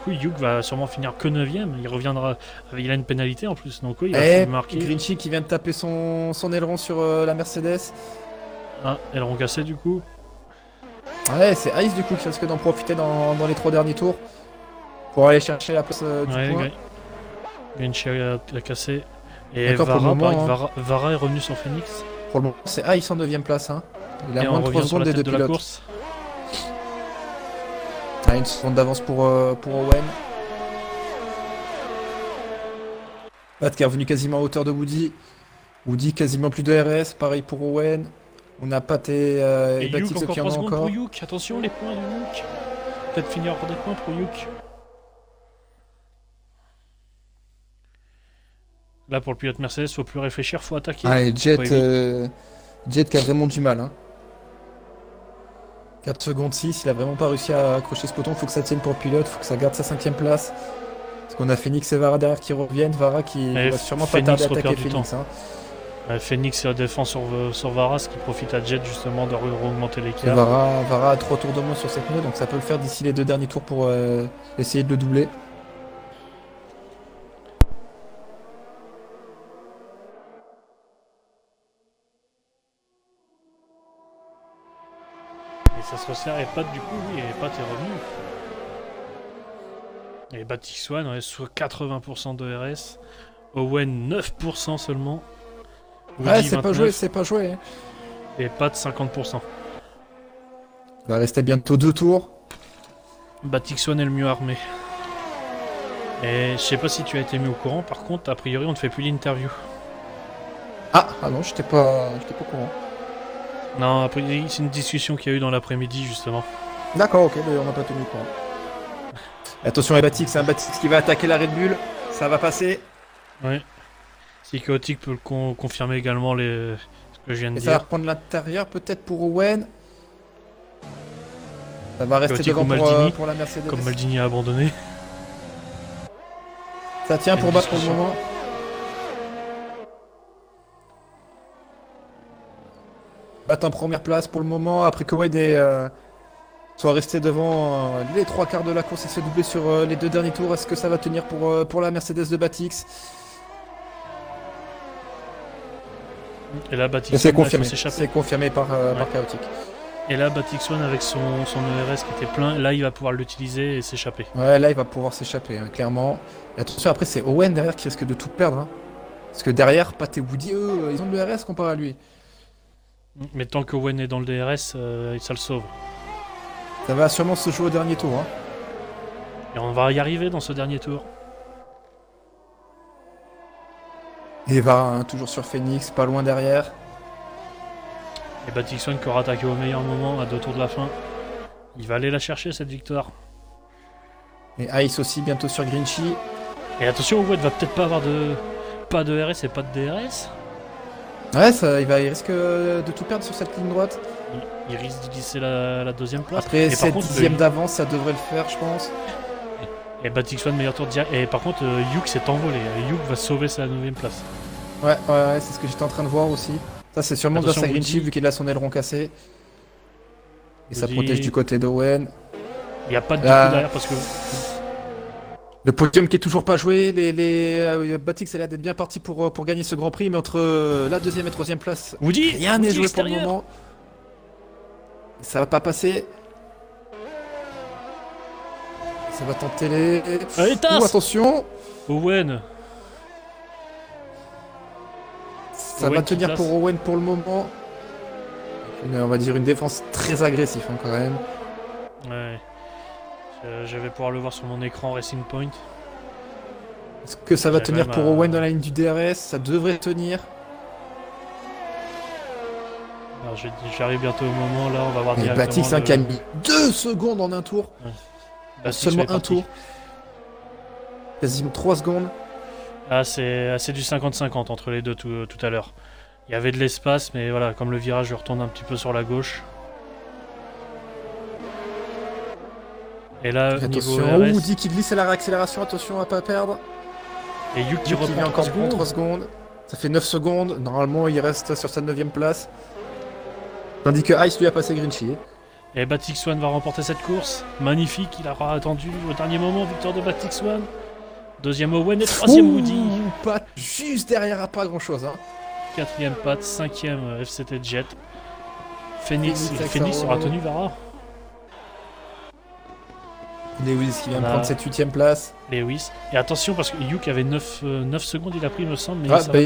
Yuk va sûrement finir que 9ème. Il reviendra. Il a une pénalité en plus, donc oui, il Et va marquer. Grinchy qui vient de taper son aileron sur la Mercedes. Ah, elles auront cassé du coup. Ouais, c'est Ice du coup qui risque d'en profiter dans les 3 derniers tours. Pour aller chercher la place du point. Grinchy a cassé. Et D'accord, pour le Vara, moment, pareil, hein. Vara est revenu sur Phoenix. Pour le moment, c'est Ice en 9ème place. Hein. Il a Et moins on de 3 revient sur secondes la des deux tête de la pilotes. course. Ah, une seconde d'avance pour Owen. Pat qui est revenu quasiment à hauteur de Woody. Woody quasiment plus de RS. Pareil pour Owen. On a Pat et Et Batix Yuk, encore qui en 3 ont secondes encore. pour Yuk. Attention, les points de Yuk. Peut-être finir par des points pour Yuk. Là, pour le pilote Mercedes, faut plus réfléchir, faut attaquer. Ah, et Jet, Faut Jet qui a vraiment du mal. Hein. 4 secondes 6, il a vraiment pas réussi à accrocher ce peloton. Faut que ça tienne pour le pilote, faut que ça garde sa 5ème place. Parce qu'on a Phoenix et Vara derrière qui reviennent. Vara qui Et va sûrement pas Phoenix tarder à attaquer repère du Phoenix. Hein. Phoenix défend sur Varas qui profite à Jet justement de augmenter Et l'écart. Vara a 3 tours de moins sur cette pneu, donc ça peut le faire d'ici les 2 derniers tours pour essayer de le doubler. Et ça se resserre. Et Pat, du coup, oui, et Pat est revenu. Et Batix One, ouais, sur 80% de RS. Owen, 9% seulement. Ouais, Woody, c'est pas 29, joué, c'est pas joué. Hein. Et Pat, 50%. Il va rester bientôt 2 tours. Batix One est le mieux armé. Et je sais pas si tu as été mis au courant, par contre, a priori, on ne fait plus l'interview. Ah non, j'étais pas au courant. Non, a priori, c'est une discussion qu'il y a eu dans l'après-midi, justement. D'accord, ok, mais on n'a pas tenu au courant. Attention à Batix, c'est un Batix qui va attaquer la Red Bull. Ça va passer. Ouais. Si Chaotic peut le confirmer également ce que je viens de Et ça va dire. reprendre l'intérieur peut-être pour Owen. Ça va rester Chaotic devant ou Maldini, pour la Mercedes. comme Maldini a abandonné. Ça tient pour Une battre pour le discussion. moment. Bat en première place pour le moment. Après que Wade soit resté devant les 3 quarts de la course et se doubler sur les 2 derniers tours. Est-ce que ça va tenir pour la Mercedes de Batix? Et là, Batix C'est One confirmé. va s'échapper. C'est confirmé par Chaotic. Et là, Batix One avec son ERS qui était plein, là, il va pouvoir l'utiliser et s'échapper. Ouais, là il va pouvoir s'échapper, hein, clairement. Et attention, après c'est Owen derrière qui risque de tout perdre. Hein. Parce que derrière, Pat et Woody, eux, ils ont de l'ERS comparé à lui. Mais tant que Owen est dans le DRS, ça le sauve. Ça va sûrement se jouer au dernier tour. Hein. Et on va y arriver dans ce dernier tour. Et va hein, toujours sur Phoenix, pas loin derrière. Et Batix One qui aura attaqué au meilleur moment, à 2 tours de la fin. Il va aller la chercher, cette victoire. Et Ice aussi bientôt sur Grinchy. Et attention, Owen va peut-être pas avoir pas de RS et pas de DRS. Ouais, il risque de tout perdre sur cette ligne droite. Il risque de glisser la deuxième place. Après et 7 contre, dixièmes d'avance, ça devrait le faire, je pense. Et Batix One meilleur tour direct. Et par contre, Yuk s'est envolé. Yuk va sauver sa 9ème place. Ouais, c'est ce que j'étais en train de voir aussi. Ça, c'est sûrement grâce Attention, à Grinchy, Woody. vu qu'il a son aileron cassé. Et ça Woody. protège du côté d'Owen. Il n'y a pas de Là. coup derrière parce que. Le podium qui est toujours pas joué, Batix a l'air d'être bien parti pour gagner ce Grand Prix, mais entre la 2ème et 3ème place, Woody rien n'est Woody joué pour le extérieur. moment. Ça va pas passer. Ça va tenter les... Allez, tasse. Ouh, attention. Owen. Ça Owen va qui tenir place. pour Owen pour le moment. On va dire une défense très agressive hein, quand même. Ouais. Je vais pouvoir le voir sur mon écran Racing Point. Est-ce que ça va J'ai tenir même pour un- Owen dans la ligne du DRS? Ça devrait tenir. Alors, j'arrive bientôt au moment, là, on va voir Et directement... Batix qui a mis 2 secondes en un tour. Batix Seulement est un parti. tour. Quasiment 3 secondes. Ah, c'est du 50-50 entre les deux tout à l'heure. Il y avait de l'espace, mais voilà, comme le virage retourne un petit peu sur la gauche. Et là, niveau Attention, RS, Woody qui glisse à la réaccélération, attention à pas perdre. et Yuk qui Luke qui vient reprend 3 encore prendre 3 secondes. secondes. Ça fait 9 secondes. Normalement, il reste sur sa 9ème place. Tandis que Ice lui a passé Grinchy. Et Batix One va remporter cette course. Magnifique, il aura attendu au dernier moment, victoire de Batix One. Deuxième Owen et troisième Woody. Pas juste derrière, à pas grand chose. Hein. Quatrième Pat, cinquième FCT Jet. Phoenix Phoenix aura tenu Vara. Lewis qui vient de On a- prendre cette 8ème place. Lewis. Et attention parce que Yuk avait 9 secondes, il a pris, il me semble. Mais Ah, ça bah, va.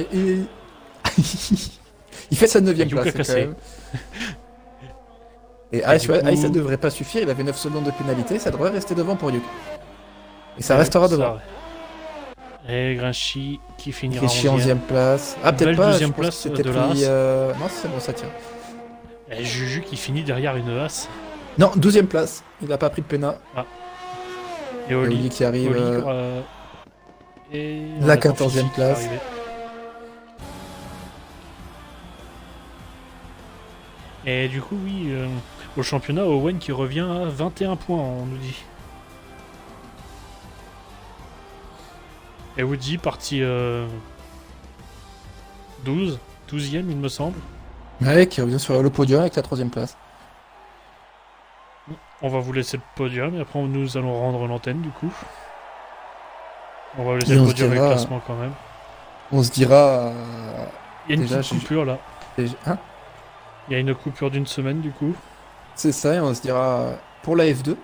il fait sa 9ème Yuka place. cassé. Quand même. Et Ice, du coup- Ice, ça devrait pas suffire. Il avait 9 secondes de pénalité. Ça devrait rester devant pour Yuk. Et ça Ouais, restera ça, devant. ouais. Et Grinchy qui finira Grinchy 11e. 11ème place. Ah, peut-être Belle pas. deuxième je pense place que c'était de pris. la Non, c'est bon, ça tient. Et Juju qui finit derrière une As. Non, 12ème place. Il a pas pris de pénat. Et Et Oli. Oli qui arrive. Oli, et on la attend 14e Fifi qui va place. arriver. Et du coup, oui, au championnat, Owen qui revient à 21 points, on nous dit. Et Woody parti 12e il me semble. Ouais, qui revient sur le podium avec la 3ème place. On va vous laisser le podium et après nous allons rendre l'antenne du coup. On va vous laisser Et le on se podium et le dira- classement quand même. On se dira. Il y a une Déjà, petite coupure là. Hein, Il y a une coupure d'une semaine du coup. c'est ça, et on se dira pour la F2.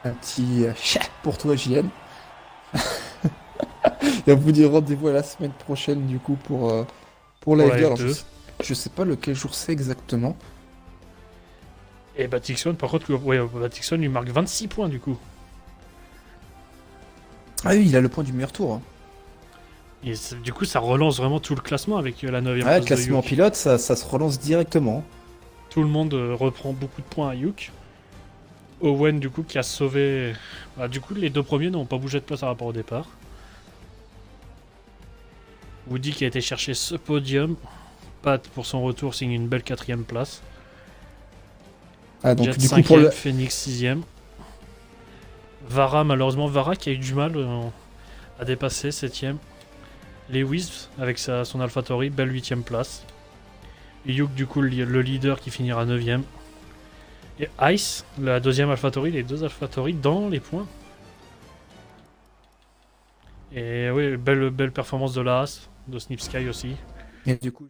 Un petit chat pour toi, JN. Et on vous dit rendez-vous à la semaine prochaine, du coup, pour la Pour la F2. Alors, F2. je sais pas lequel jour c'est exactement. Et Batixon par contre, ouais, Batixon lui marque 26 points du coup. Ah oui, il a le point du meilleur tour. Hein. Et du coup ça relance vraiment tout le classement avec la 9ème Ouais, place le de classement Yuk. pilote, ça se relance directement. Tout le monde reprend beaucoup de points à Yuk. Owen du coup qui a sauvé... Bah, du coup les deux premiers n'ont pas bougé de place par rapport au départ. Woody qui a été chercher ce podium. Pat pour son retour signe une belle 4ème place. Ah, donc Jet du coup, 5ème, pour le. Phoenix 6ème. Vara, malheureusement, Vara qui a eu du mal à dépasser 7ème. Lewis avec son AlphaTauri, belle 8ème place. Yuk, du coup, le leader qui finira 9ème. Et Ice, la deuxième AlphaTauri, les deux AlphaTauri dans les points. Et oui, belle performance de la Haas, de Snip Sky aussi. Et du coup.